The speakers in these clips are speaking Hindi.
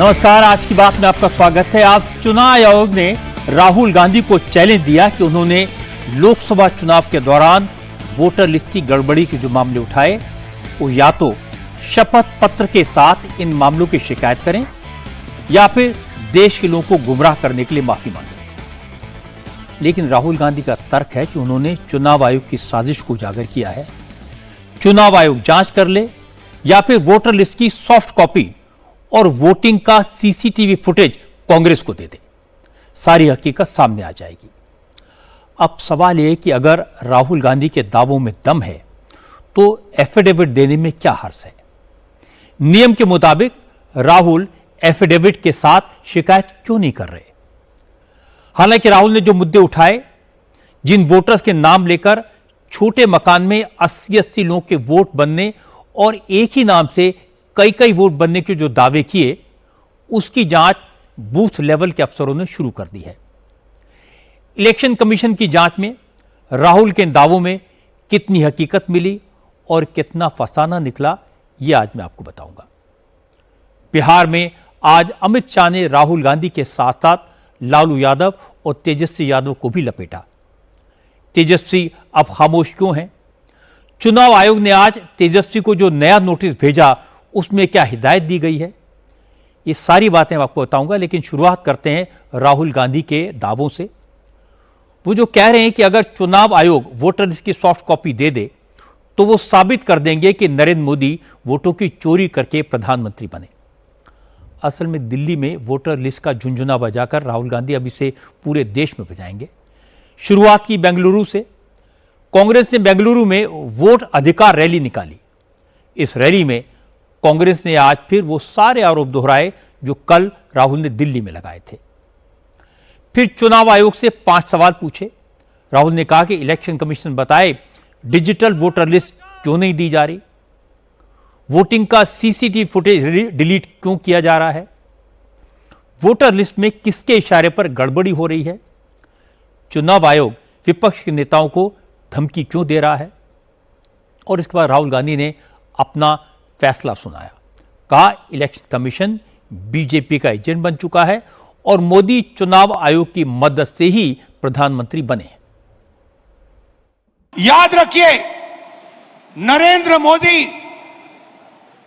नमस्कार, आज की बात में आपका स्वागत है। आज चुनाव आयोग ने राहुल गांधी को चैलेंज दिया कि उन्होंने लोकसभा चुनाव के दौरान वोटर लिस्ट की गड़बड़ी के जो मामले उठाए वो या तो शपथ पत्र के साथ इन मामलों की शिकायत करें या फिर देश के लोगों को गुमराह करने के लिए माफी मांगे। लेकिन राहुल गांधी का तर्क है कि उन्होंने चुनाव आयोग की साजिश को उजागर किया है। चुनाव आयोग जांच कर ले या फिर वोटर लिस्ट की सॉफ्ट कॉपी और वोटिंग का सीसीटीवी फुटेज कांग्रेस को दे दे, सारी हकीकत सामने आ जाएगी। अब सवाल यह कि अगर राहुल गांधी के दावों में दम है तो एफिडेविट देने में क्या हर्ज है। नियम के मुताबिक राहुल एफिडेविट के साथ शिकायत क्यों नहीं कर रहे। हालांकि राहुल ने जो मुद्दे उठाए, जिन वोटर्स के नाम लेकर छोटे मकान में 80-80 लोगों के वोट बनने और एक ही नाम से कई वोट बनने के जो दावे किए, उसकी जांच बूथ लेवल के अफसरों ने शुरू कर दी है। इलेक्शन कमीशन की जांच में राहुल के दावों में कितनी हकीकत मिली और कितना फसाना निकला, यह आज मैं आपको बताऊंगा। बिहार में आज अमित शाह ने राहुल गांधी के साथ साथ लालू यादव और तेजस्वी यादव को भी लपेटा। तेजस्वी अब खामोश क्यों हैं? चुनाव आयोग ने आज तेजस्वी को जो नया नोटिस भेजा उसमें क्या हिदायत दी गई है, ये सारी बातें मैं आपको बताऊंगा। लेकिन शुरुआत करते हैं राहुल गांधी के दावों से। वो जो कह रहे हैं कि अगर चुनाव आयोग वोटर लिस्ट की सॉफ्ट कॉपी दे दे तो वो साबित कर देंगे कि नरेंद्र मोदी वोटों की चोरी करके प्रधानमंत्री बने। असल में दिल्ली में वोटर लिस्ट का झुंझुना बजाकर राहुल गांधी अब इसे पूरे देश में बजाएंगे। शुरुआत की बेंगलुरु से। कांग्रेस ने बेंगलुरु में वोट अधिकार रैली निकाली। इस रैली में कांग्रेस ने आज फिर वो सारे आरोप दोहराए जो कल राहुल ने दिल्ली में लगाए थे। फिर चुनाव आयोग से 5 सवाल पूछे। राहुल ने कहा कि इलेक्शन कमीशन बताए डिजिटल वोटर लिस्ट क्यों नहीं दी जा रही, वोटिंग का सीसीटीवी फुटेज डिलीट क्यों किया जा रहा है, वोटर लिस्ट में किसके इशारे पर गड़बड़ी हो रही है, चुनाव आयोग विपक्ष के नेताओं को धमकी क्यों दे रहा है। और इसके बाद राहुल गांधी ने अपना फैसला सुनाया। कहा इलेक्शन कमीशन बीजेपी का एजेंट बन चुका है और मोदी चुनाव आयोग की मदद से ही प्रधानमंत्री बने। याद रखिए, नरेंद्र मोदी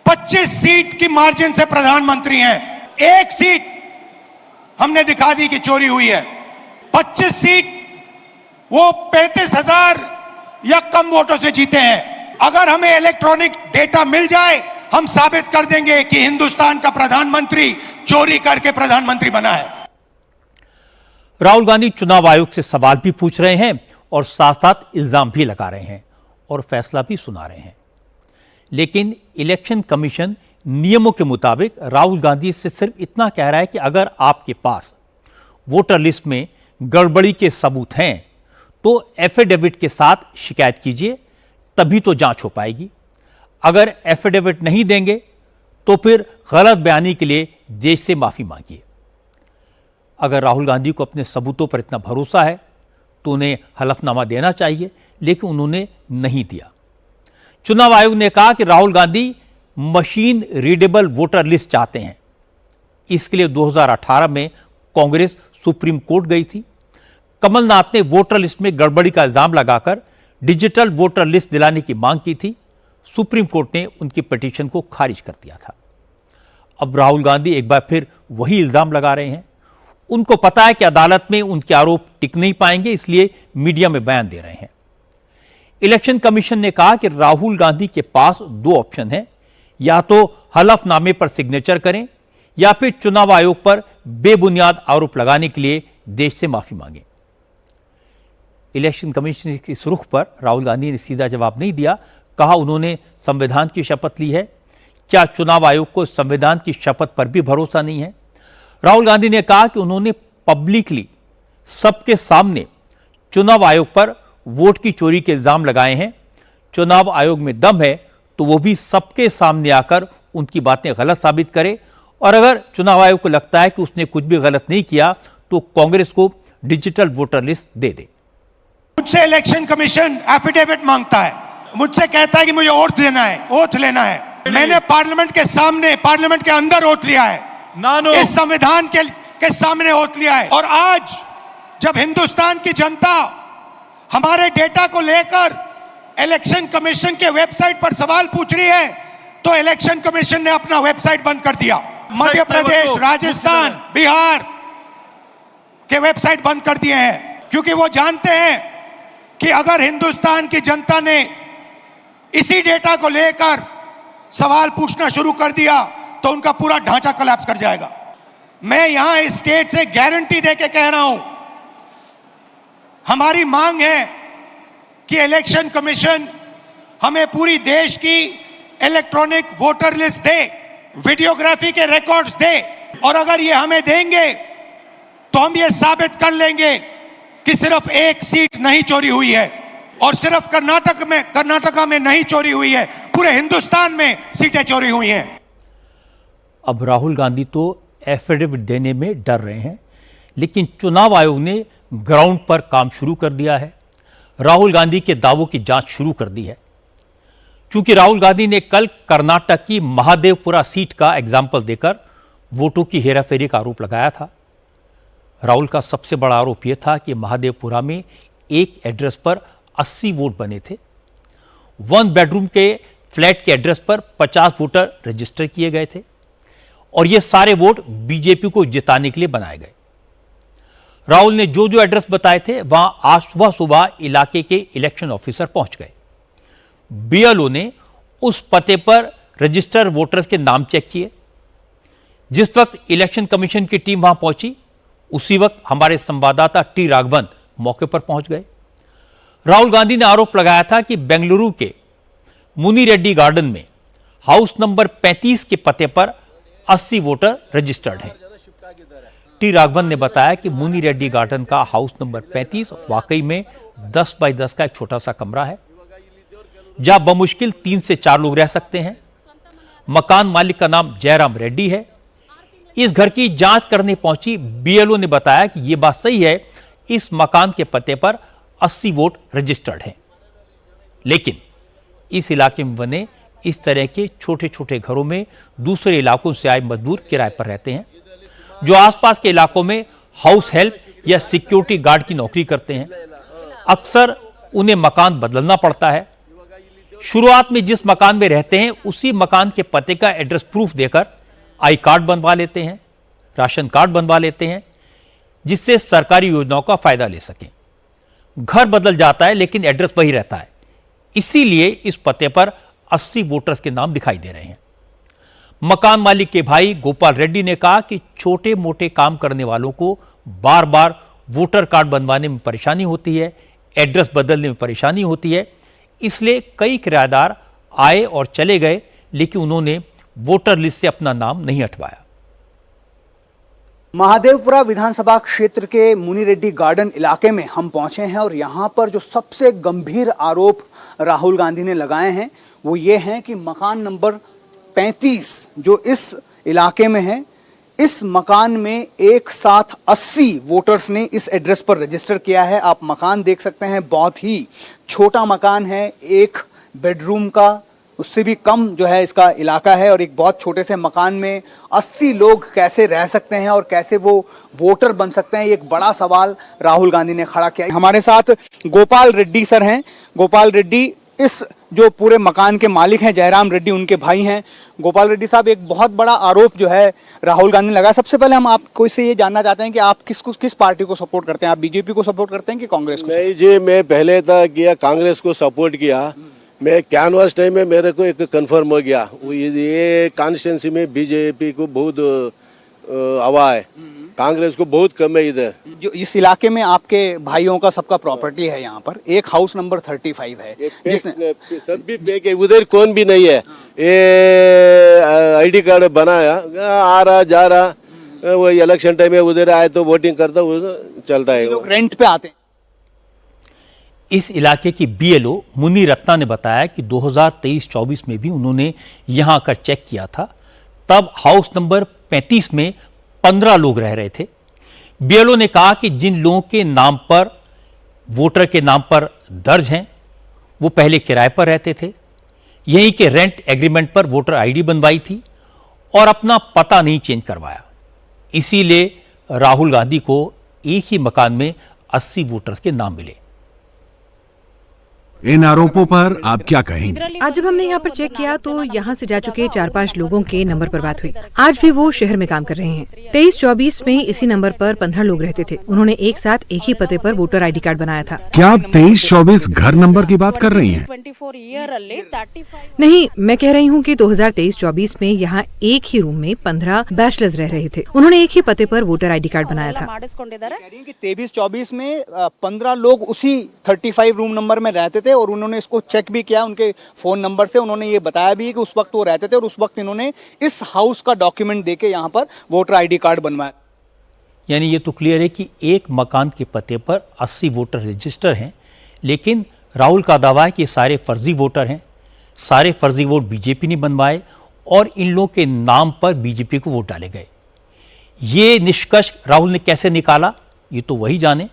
25 सीट की मार्जिन से प्रधानमंत्री हैं। एक सीट हमने दिखा दी कि चोरी हुई है। 25 सीट वो 35,000 या कम वोटों से जीते हैं। अगर हमें इलेक्ट्रॉनिक डेटा मिल जाए, हम साबित कर देंगे कि हिंदुस्तान का प्रधानमंत्री चोरी करके प्रधानमंत्री बना है। राहुल गांधी चुनाव आयोग से सवाल भी पूछ रहे हैं और साथ साथ इल्जाम भी लगा रहे हैं और फैसला भी सुना रहे हैं। लेकिन इलेक्शन कमीशन नियमों के मुताबिक राहुल गांधी से सिर्फ इतना कह रहा है कि अगर आपके पास वोटर लिस्ट में गड़बड़ी के सबूत हैं तो एफिडेविट के साथ शिकायत कीजिए, तभी तो जांच हो पाएगी। अगर एफिडेविट नहीं देंगे तो फिर गलत बयानी के लिए देश से माफी मांगिए। अगर राहुल गांधी को अपने सबूतों पर इतना भरोसा है तो उन्हें हलफनामा देना चाहिए, लेकिन उन्होंने नहीं दिया। चुनाव आयोग ने कहा कि Rahul Gandhi machine readable voter list चाहते हैं। इसके लिए 2018 में कांग्रेस सुप्रीम कोर्ट गई थी। कमलनाथ ने वोटर लिस्ट में गड़बड़ी का इल्जाम लगाकर डिजिटल वोटर लिस्ट दिलाने की मांग की थी। सुप्रीम कोर्ट ने उनकी पिटीशन को खारिज कर दिया था। अब राहुल गांधी एक बार फिर वही इल्जाम लगा रहे हैं। उनको पता है कि अदालत में उनके आरोप टिक नहीं पाएंगे, इसलिए मीडिया में बयान दे रहे हैं। इलेक्शन कमीशन ने कहा कि राहुल गांधी के पास 2 ऑप्शन हैं, या तो हलफनामे पर सिग्नेचर करें या फिर चुनाव आयोग पर बेबुनियाद आरोप लगाने के लिए देश से माफी मांगे। इलेक्शन कमीशन के इस रुख पर राहुल गांधी ने सीधा जवाब नहीं दिया। कहा उन्होंने संविधान की शपथ ली है। क्या चुनाव आयोग को संविधान की शपथ पर भी भरोसा नहीं है? राहुल गांधी ने कहा कि उन्होंने पब्लिकली सबके सामने चुनाव आयोग पर वोट की चोरी के इल्जाम लगाए हैं। चुनाव आयोग में दम है तो वो भी सबके सामने आकर उनकी बातें गलत साबित करे, और अगर चुनाव आयोग को लगता है कि उसने कुछ भी गलत नहीं किया तो कांग्रेस को डिजिटल वोटर लिस्ट दे दे। मुझसे इलेक्शन कमीशन एफिडेविट मांगता है, मुझसे कहता है कि मुझे ओथ लेना है। मैंने पार्लियामेंट के सामने, पार्लियामेंट के अंदर ओथ लिया है। इस संविधान के सामने ओत लिया है। और आज जब हिंदुस्तान की जनता हमारे डेटा को लेकर इलेक्शन कमीशन के वेबसाइट पर सवाल पूछ रही है, तो इलेक्शन कमीशन ने अपना वेबसाइट बंद कर दिया। मध्य प्रदेश, राजस्थान, बिहार के वेबसाइट बंद कर दिए हैं, क्योंकि वो जानते हैं कि अगर हिंदुस्तान की जनता ने इसी डेटा को लेकर सवाल पूछना शुरू कर दिया तो उनका पूरा ढांचा कोलैप्स कर जाएगा। मैं यहां इस स्टेट से गारंटी देके कह रहा हूं, हमारी मांग है कि इलेक्शन कमीशन हमें पूरी देश की इलेक्ट्रॉनिक वोटर लिस्ट दे, वीडियोग्राफी के रिकॉर्ड्स दे, और अगर ये हमें देंगे तो हम ये साबित कर लेंगे कि सिर्फ एक सीट नहीं चोरी हुई है, और सिर्फ कर्नाटका में नहीं चोरी हुई है, पूरे हिंदुस्तान में सीटें चोरी हुई हैं। अब राहुल गांधी तो एफिडेविट देने में डर रहे हैं, लेकिन चुनाव आयोग ने ग्राउंड पर काम शुरू कर दिया है। राहुल गांधी के दावों की जांच शुरू कर दी है, क्योंकि राहुल गांधी ने कल कर्नाटक की महादेवपुरा सीट का एग्जाम्पल देकर वोटों की हेराफेरी का आरोप लगाया था। राहुल का सबसे बड़ा आरोप यह था कि महादेवपुरा में एक एड्रेस पर 80 वोट बने थे। 1 बेडरूम के फ्लैट के एड्रेस पर 50 वोटर रजिस्टर किए गए थे, और ये सारे वोट बीजेपी को जिताने के लिए बनाए गए। राहुल ने जो जो एड्रेस बताए थे वहां आज सुबह सुबह इलाके के इलेक्शन ऑफिसर पहुंच गए। बीएलओ ने उस पते पर रजिस्टर वोटर्स के नाम चेक किए। जिस वक्त इलेक्शन कमीशन की टीम वहां पहुंची, उसी वक्त हमारे संवाददाता टी राघवन मौके पर पहुंच गए। राहुल गांधी ने आरोप लगाया था कि बेंगलुरु के मुनी रेड्डी गार्डन में हाउस नंबर 35 के पते पर 80 वोटर रजिस्टर्ड हैं। टी राघवन ने बताया कि मुनी रेड्डी गार्डन का हाउस नंबर 35 वाकई में 10 बाय 10 का एक छोटा सा कमरा है, जहां बमुश्किल 3 से 4 लोग रह सकते हैं। मकान मालिक का नाम जयराम रेड्डी है। इस घर की जांच करने पहुंची बीएलओ ने बताया कि यह बात सही है, इस मकान के पते पर 80 वोट रजिस्टर्ड हैं, लेकिन इस इलाके में बने इस तरह के छोटे छोटे घरों में दूसरे इलाकों से आए मजदूर किराए पर रहते हैं, जो आसपास के इलाकों में हाउस हेल्प या सिक्योरिटी गार्ड की नौकरी करते हैं। अक्सर उन्हें मकान बदलना पड़ता है। शुरुआत में जिस मकान में रहते हैं उसी मकान के पते का एड्रेस प्रूफ देकर आई कार्ड बनवा लेते हैं, राशन कार्ड बनवा लेते हैं, जिससे सरकारी योजनाओं का फायदा ले सकें। घर बदल जाता है लेकिन एड्रेस वही रहता है, इसीलिए इस पते पर 80 वोटर्स के नाम दिखाई दे रहे हैं। मकान मालिक के भाई गोपाल रेड्डी ने कहा कि छोटे मोटे काम करने वालों को बार बार वोटर कार्ड बनवाने में परेशानी होती है, एड्रेस बदलने में परेशानी होती है, इसलिए कई किराएदार आए और चले गए, लेकिन उन्होंने वोटर लिस्ट से अपना नाम नहीं हटवाया। महादेवपुरा विधानसभा क्षेत्र के मुनी रेड्डी गार्डन इलाके में हम पहुंचे हैं, और यहां पर जो सबसे गंभीर आरोप राहुल गांधी ने लगाए हैं वो ये हैं कि मकान नंबर 35 जो इस इलाके में है, इस मकान में एक साथ 80 वोटर्स ने इस एड्रेस पर रजिस्टर किया है। आप मकान देख सकते हैं, बहुत ही छोटा मकान है, 1 बेडरूम का, उससे भी कम जो है इसका इलाका है, और एक बहुत छोटे से मकान में 80 लोग कैसे रह सकते हैं और कैसे वो वोटर बन सकते हैं, एक बड़ा सवाल राहुल गांधी ने खड़ा किया। हमारे साथ गोपाल रेड्डी सर हैं। गोपाल रेड्डी इस जो पूरे मकान के मालिक हैं, जयराम रेड्डी उनके भाई हैं। गोपाल रेड्डी साहब, एक बहुत बड़ा आरोप जो है राहुल गांधी ने लगाया। सबसे पहले हम आपको इससे ये जानना चाहते हैं कि आप किस पार्टी को सपोर्ट करते हैं? आप बीजेपी को सपोर्ट करते हैं कि कांग्रेस को? नहीं जी, मैं पहले था किया कांग्रेस को सपोर्ट किया। मैं कैनवास टाइम में मेरे को एक कंफर्म हो गया, ये कॉन्स्टिट्यूंसी में बीजेपी को बहुत हवा है, कांग्रेस को बहुत कम है। इधर जो इस इलाके में आपके भाइयों का सबका प्रॉपर्टी है, यहाँ पर एक हाउस नंबर 35 है जिसने सब भी फेंके, उधर कौन भी नहीं है। ये आईडी कार्ड बनाया, आ रहा जा रहा, वो इलेक्शन टाइम में उधर आए तो वोटिंग करता चलता है। लोग रेंट पे आते हैं। इस इलाके की बीएलओ मुनी रत्ना ने बताया कि 2023-24 में भी उन्होंने यहां आकर चेक किया था, तब हाउस नंबर 35 में 15 लोग रह रहे थे। बीएलओ ने कहा कि जिन लोगों के नाम पर वोटर के नाम पर दर्ज हैं वो पहले किराए पर रहते थे, यहीं के रेंट एग्रीमेंट पर वोटर आईडी बनवाई थी और अपना पता नहीं चेंज करवाया। इसीलिए राहुल गांधी को एक ही मकान में 80 वोटर्स के नाम मिले। इन आरोपों पर आप क्या कहेंगे? आज जब हमने यहाँ पर चेक किया तो यहाँ से जा चुके 4-5 लोगों के नंबर पर बात हुई। आज भी वो शहर में काम कर रहे हैं। 23-24 में इसी नंबर पर 15 लोग रहते थे। उन्होंने एक साथ एक ही पते पर वोटर ID कार्ड बनाया था। क्या आप 23-24 घर नंबर की बात कर रही हैं? नहीं, मैं कह रही हूँ कि 2023-24 में यहाँ एक ही रूम में 15 बैचलर्स रह रहे थे। उन्होंने एक ही पते पर वोटर ID कार्ड बनाया था। 23-24 में 15 लोग उसी 35 रूम नंबर में रहते थे और उन्होंने इसको चेक भी किया उनके फोन नंबर से। उन्होंने ये बताया भी कि उस वक्त वो रहते थे और उस वक्त इन्होंने इस हाउस का डॉक्यूमेंट देके यहाँ पर वोटर ID कार्ड बनवाया। यानी ये तो क्लियर है कि एक मकान के पते पर 80 वोटर रजिस्टर हैं, लेकिन राहुल का दावा है कि सारे फर्जी वोटर हैं, सारे फर्जी वोट बीजेपी ने बनवाए और इन लोगों के नाम पर बीजेपी को वोट डाले गए। ये निष्कर्ष राहुल ने कैसे निकाला, ये तो वही जाने।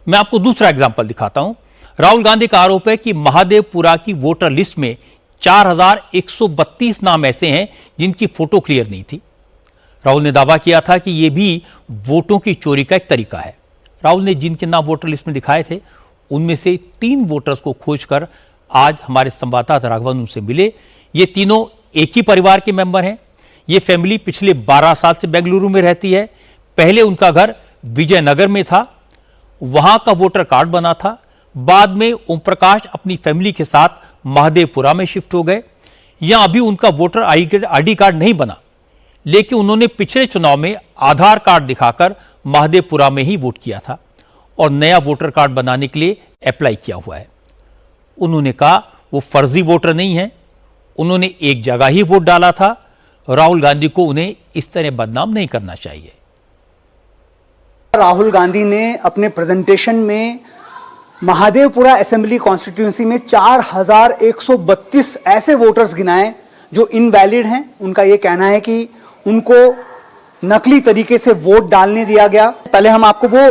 मैं आपको दूसरा एग्जाम्पल दिखाता हूं। राहुल गांधी का आरोप है कि महादेवपुरा की वोटर लिस्ट में 4132 नाम ऐसे हैं जिनकी फोटो क्लियर नहीं थी। राहुल ने दावा किया था कि यह भी वोटों की चोरी का एक तरीका है। राहुल ने जिनके नाम वोटर लिस्ट में दिखाए थे उनमें से 3 वोटर्स को खोजकर आज हमारे संवाददाता राघवन उनसे मिले। ये तीनों एक ही परिवार के मेंबर हैं। ये फैमिली पिछले 12 साल से बेंगलुरु में रहती है। पहले उनका घर विजयनगर में था, वहां का वोटर कार्ड बना था। बाद में ओम प्रकाश अपनी फैमिली के साथ महादेवपुरा में शिफ्ट हो गए। यहां अभी उनका वोटर ID कार्ड नहीं बना, लेकिन उन्होंने पिछले चुनाव में आधार कार्ड दिखाकर महादेवपुरा में ही वोट किया था और नया वोटर कार्ड बनाने के लिए अप्लाई किया हुआ है। उन्होंने कहा वो फर्जी वोटर नहीं है, उन्होंने एक जगह ही वोट डाला था। राहुल गांधी को उन्हें इस तरह बदनाम नहीं करना चाहिए। राहुल गांधी ने अपने प्रेजेंटेशन में महादेवपुरा असेंबली कॉन्स्टिट्यूंसी में 4132 ऐसे वोटर्स गिनाए जो इनवैलिड हैं। उनका यह कहना है कि उनको नकली तरीके से वोट डालने दिया गया। पहले हम आपको वो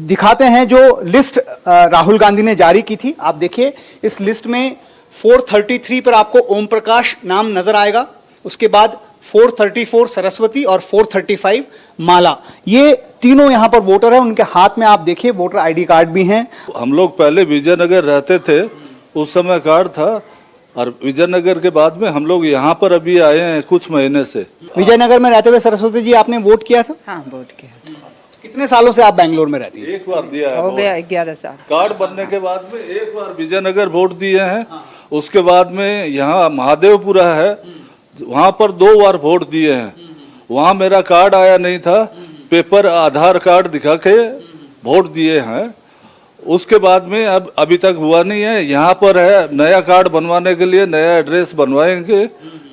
दिखाते हैं जो लिस्ट राहुल गांधी ने जारी की थी। आप देखिए, इस लिस्ट में 433 पर आपको ओम प्रकाश नाम नजर आएगा, उसके बाद 434 सरस्वती और 435 माला। ये तीनों यहाँ पर वोटर हैं। उनके हाथ में आप देखिए वोटर ID कार्ड भी हैं। हम लोग पहले विजयनगर रहते थे, उस समय कार्ड था, और विजयनगर के बाद में हम लोग यहाँ पर अभी आए हैं कुछ महीने से। विजयनगर में रहते हुए सरस्वती जी आपने वोट किया था? हाँ, वोट किया। कितने सालों से आप बैंगलोर में रहती हैं? एक बार दिया है, हो गया 11 साल। कार्ड बनने के बाद में एक बार विजयनगर वोट दिए हैं। उसके बाद में यहाँ महादेवपुरा है, वहाँ पर 2 बार वोट दिए हैं। वहाँ मेरा कार्ड आया नहीं था, पेपर आधार कार्ड दिखा के वोट दिए हैं। उसके बाद में अब अभी तक हुआ नहीं है। यहाँ पर है, नया कार्ड बनवाने के लिए नया एड्रेस बनवाएंगे,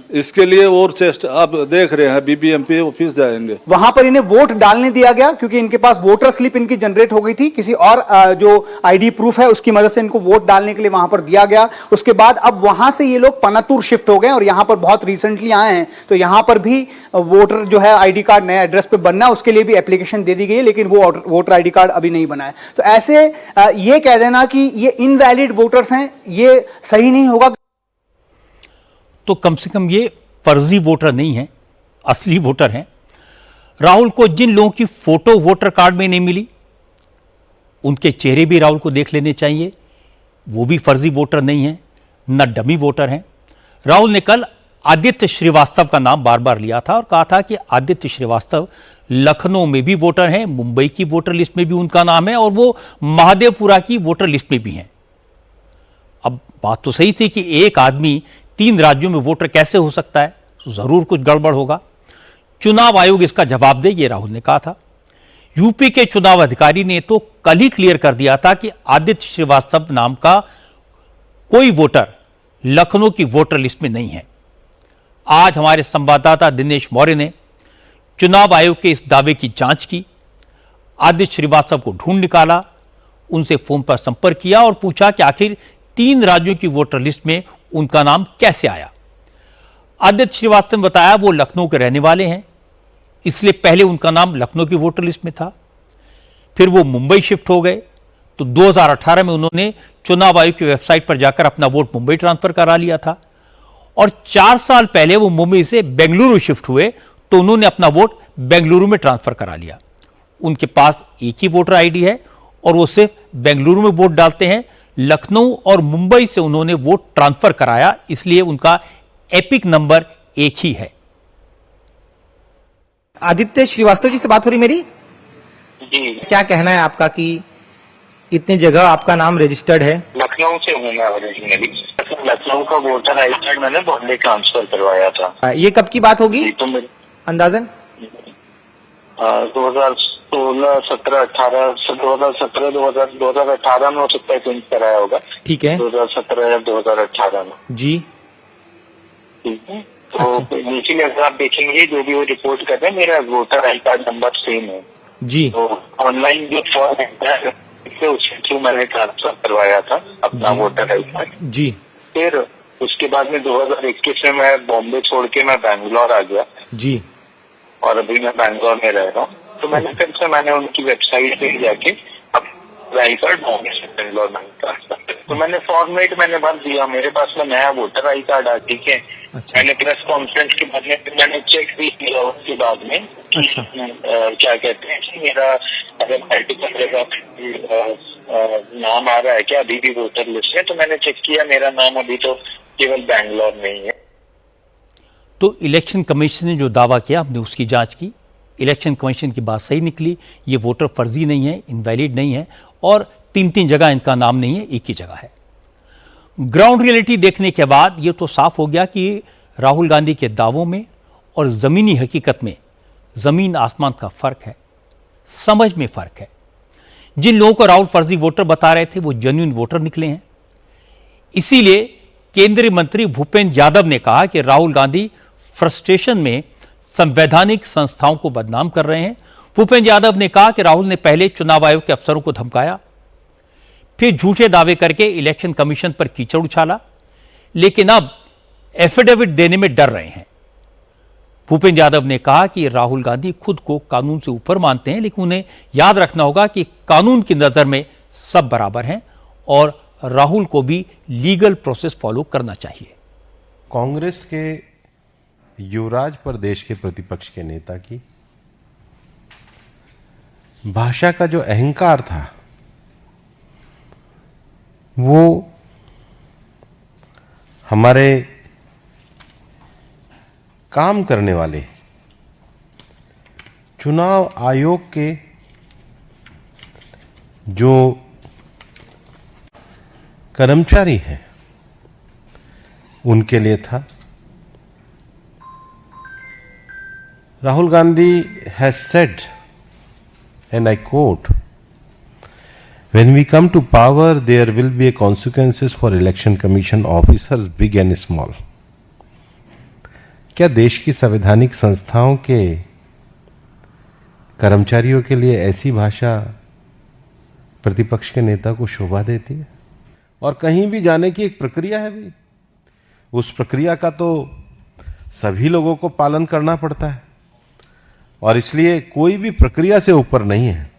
इसके लिए और चेष्टा आप देख रहे हैं। BBMP ऑफिस जाएंगे, वहां पर इन्हें वोट डालने दिया गया क्योंकि इनके पास वोटर स्लिप इनकी जनरेट हो गई थी, किसी और जो ID प्रूफ है उसकी मदद से इनको वोट डालने के लिए वहां पर दिया गया। उसके बाद अब वहां से ये लोग पनातूर शिफ्ट हो गए और यहां पर बहुत रिसेंटली आए हैं। तो यहां पर भी वोटर जो है ID कार्ड नया एड्रेस पे बनना है, उसके लिए भी एप्लीकेशन दे दी गई है, लेकिन वो वोटर ID कार्ड अभी नहीं बना है। तो ऐसे ये कह देना कि ये इनवैलिड वोटर्स हैं, ये सही नहीं होगा। तो कम से कम ये फर्जी वोटर नहीं है, असली वोटर हैं। राहुल को जिन लोगों की फोटो वोटर कार्ड में नहीं मिली, उनके चेहरे भी राहुल को देख लेने चाहिए। वो भी फर्जी वोटर नहीं है, न डमी वोटर हैं। राहुल ने कल आदित्य श्रीवास्तव का नाम बार बार लिया था और कहा था कि आदित्य श्रीवास्तव लखनऊ में भी वोटर हैं, मुंबई की वोटर लिस्ट में भी उनका नाम है और वो महादेवपुरा की वोटर लिस्ट में भी हैं। अब बात तो सही थी कि एक आदमी 3 राज्यों में वोटर कैसे हो सकता है, तो जरूर कुछ गड़बड़ होगा। चुनाव आयोग इसका जवाब दे, ये राहुल ने कहा था। यूपी के चुनाव अधिकारी ने तो कल ही क्लियर कर दिया था कि आदित्य श्रीवास्तव नाम का कोई वोटर लखनऊ की वोटर लिस्ट में नहीं है। आज हमारे संवाददाता दिनेश मौर्य ने चुनाव आयोग के इस दावे की जांच की, आदित्य श्रीवास्तव को ढूंढ निकाला, उनसे फोन पर संपर्क किया और पूछा कि आखिर 3 राज्यों की वोटर लिस्ट में उनका नाम कैसे आया। आदित्य श्रीवास्तव ने बताया वो लखनऊ के रहने वाले हैं, इसलिए पहले उनका नाम लखनऊ की वोटर लिस्ट में था। फिर वो मुंबई शिफ्ट हो गए, तो 2018 में उन्होंने चुनाव आयोग की वेबसाइट पर जाकर अपना वोट मुंबई ट्रांसफर करा लिया था और 4 साल पहले वो मुंबई से बेंगलुरु शिफ्ट हुए, तो उन्होंने अपना वोट बेंगलुरु में ट्रांसफर करा लिया। उनके पास एक ही वोटर आईडी है और वो सिर्फ बेंगलुरु में वोट डालते हैं। लखनऊ और मुंबई से उन्होंने वोट ट्रांसफर कराया, इसलिए उनका एपिक नंबर एक ही है। आदित्य श्रीवास्तव जी से बात हो रही मेरी? जी, क्या कहना है आपका कि इतनी जगह आपका नाम रजिस्टर्ड है? लखनऊ से हूँ मैं ओरिजिनली। लखनऊ का वोटर आई कार्ड मैंने बॉम्बे ट्रांसफर करवाया था। ये कब की बात होगी जी, तो मेरे अंदाजन? 2016, 17, 18, 2017, 2018 में हो सकता है चेंज कराया होगा। ठीक है, 2017 या 2018 में। जी ठीक है, तो इसीलिए अगर आप देखेंगे जो भी वो रिपोर्ट कर रहे हैं, मेरा voter I card number same है जी। तो ऑनलाइन जो फॉर्म है उसके थ्रू मैंने ट्रांसफर करवाया था अपना वोटर आई कार्ड जी। फिर उसके बाद में 2021 में मैं बॉम्बे छोड़ के मैं बैंगलोर आ गया जी। और अभी मैं बैंगलोर में रह रहा हूँ। तो मैंने फिर से मैंने उनकी वेबसाइट पे जाके अब आई कार्ड बॉम्बे से बैंगलोर में ट्रांसफर किया। तो मैंने फॉर्मेट मैंने भर दिया, मेरे पास में नया वोटर आई कार्ड आ, ठीक है। अच्छा। मैंने प्रेस कॉन्फ्रेंस के बाद में मैंने चेक भी किया उसके बाद में कि अच्छा। क्या कहते हैं कि मेरा अगर पर्टिकुलर नाम आ रहा है क्या अभी भी वोटर लिस्ट है, तो मैंने चेक किया मेरा नाम अभी तो केवल बैंगलोर में ही है। तो इलेक्शन कमीशन ने जो दावा किया, हमने उसकी जांच की। इलेक्शन कमीशन की बात सही निकली, ये वोटर फर्जी नहीं है, इनवैलिड नहीं है और 3 जगह इनका नाम नहीं है, एक ही जगह है। ग्राउंड रियलिटी देखने के बाद ये तो साफ हो गया कि राहुल गांधी के दावों में और ज़मीनी हकीकत में ज़मीन आसमान का फ़र्क है, समझ में फ़र्क है। जिन लोगों को राहुल फर्जी वोटर बता रहे थे वो जेन्युइन वोटर निकले हैं। इसीलिए केंद्रीय मंत्री भूपेंद्र यादव ने कहा कि राहुल गांधी फ्रस्ट्रेशन में संवैधानिक संस्थाओं को बदनाम कर रहे हैं। भूपेंद्र यादव ने कहा कि राहुल ने पहले चुनाव आयोग के अफसरों को धमकाया, फिर झूठे दावे करके इलेक्शन कमीशन पर कीचड़ उछाला, लेकिन अब एफिडेविट देने में डर रहे हैं। भूपेंद्र यादव ने कहा कि राहुल गांधी खुद को कानून से ऊपर मानते हैं, लेकिन उन्हें याद रखना होगा कि कानून की नजर में सब बराबर हैं और राहुल को भी लीगल प्रोसेस फॉलो करना चाहिए। कांग्रेस के युवराज पर देश के प्रतिपक्ष के नेता की भाषा का जो अहंकार था वो हमारे काम करने वाले चुनाव आयोग के जो कर्मचारी हैं उनके लिए था। Rahul Gandhi has said, and I quote, "When we come to power, there will be consequences for election commission officers, big and small." क्या देश की संवैधानिक संस्थाओं के कर्मचारियों के लिए ऐसी भाषा प्रतिपक्ष के नेता को शोभा देती है? और कहीं भी जाने की एक प्रक्रिया है भाई, उस प्रक्रिया का तो सभी लोगों को पालन करना पड़ता है और इसलिए कोई भी प्रक्रिया से ऊपर नहीं है।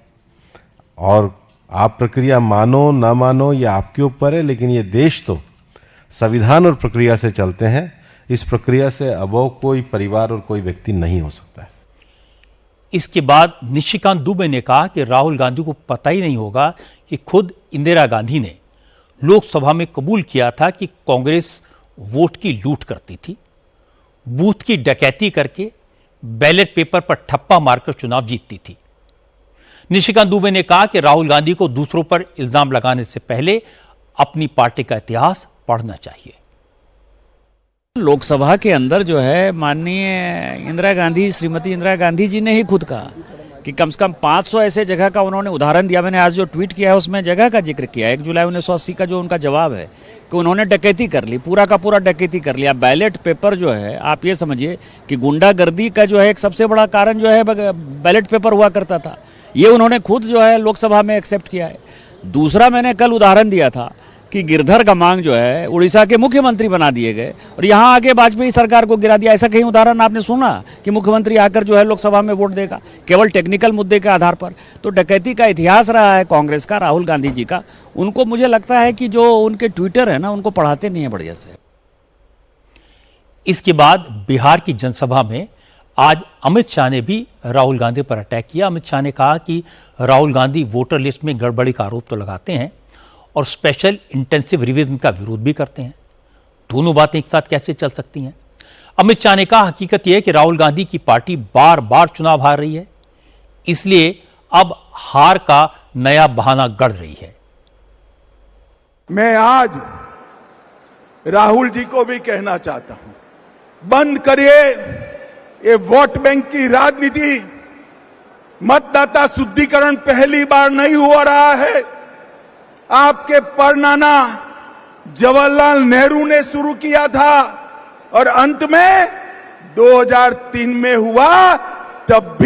और आप प्रक्रिया मानो ना मानो ये आपके ऊपर है, लेकिन ये देश तो संविधान और प्रक्रिया से चलते हैं। इस प्रक्रिया से अबोव कोई परिवार और कोई व्यक्ति नहीं हो सकता है। इसके बाद निशिकांत दुबे ने कहा कि राहुल गांधी को पता ही नहीं होगा कि खुद इंदिरा गांधी ने लोकसभा में कबूल किया था कि कांग्रेस वोट की लूट करती थी, बूथ की डकैती करके बैलेट पेपर पर ठप्पा मारकर चुनाव जीतती थी। निशिकांत दुबे ने कहा कि राहुल गांधी को दूसरों पर इल्जाम लगाने से पहले अपनी पार्टी का इतिहास पढ़ना चाहिए। लोकसभा के अंदर जो है माननीय इंदिरा गांधी, श्रीमती इंदिरा गांधी जी ने ही खुद कहा कि कम से कम 500 ऐसे जगह का उन्होंने उदाहरण दिया। मैंने आज जो ट्वीट किया है उसमें जगह का जिक्र किया। 1 जुलाई 1980 का जो उनका जवाब है कि उन्होंने डकैती कर ली, पूरा का पूरा डकैती कर लिया। बैलेट पेपर जो है, आप ये समझिए कि गुंडागर्दी का जो है एक सबसे बड़ा कारण जो है बैलेट पेपर हुआ करता था। ये उन्होंने खुद जो है लोकसभा में एक्सेप्ट किया है। दूसरा, मैंने कल उदाहरण दिया था कि गिरधर गमांग जो है उड़ीसा के मुख्यमंत्री बना दिए गए और यहाँ आके वाजपेयी सरकार को गिरा दिया। ऐसा कहीं उदाहरण आपने सुना कि मुख्यमंत्री आकर जो है लोकसभा में वोट देगा केवल टेक्निकल मुद्दे के आधार पर? तो डकैती का इतिहास रहा है कांग्रेस का, राहुल गांधी जी का। उनको मुझे लगता है कि जो उनके ट्विटर है ना, उनको पढ़ाते नहीं है बढ़िया से। इसके बाद बिहार की जनसभा में आज अमित शाह ने भी राहुल गांधी पर अटैक किया। अमित शाह ने कहा कि राहुल गांधी वोटर लिस्ट में गड़बड़ी का आरोप तो लगाते हैं और स्पेशल इंटेंसिव रिवीजन का विरोध भी करते हैं। दोनों बातें एक साथ कैसे चल सकती हैं? अमित शाह ने कहा हकीकत यह है कि राहुल गांधी की पार्टी बार बार चुनाव हार रही है, इसलिए अब हार का नया बहाना गढ़ रही है। मैं आज राहुल जी को भी कहना चाहता हूं, बंद करिए ये वोट बैंक की राजनीति। मतदाता शुद्धिकरण पहली बार नहीं हो रहा है। आपके परनाना जवाहरलाल नेहरू ने शुरू किया था और अंत में 2003 में हुआ, तब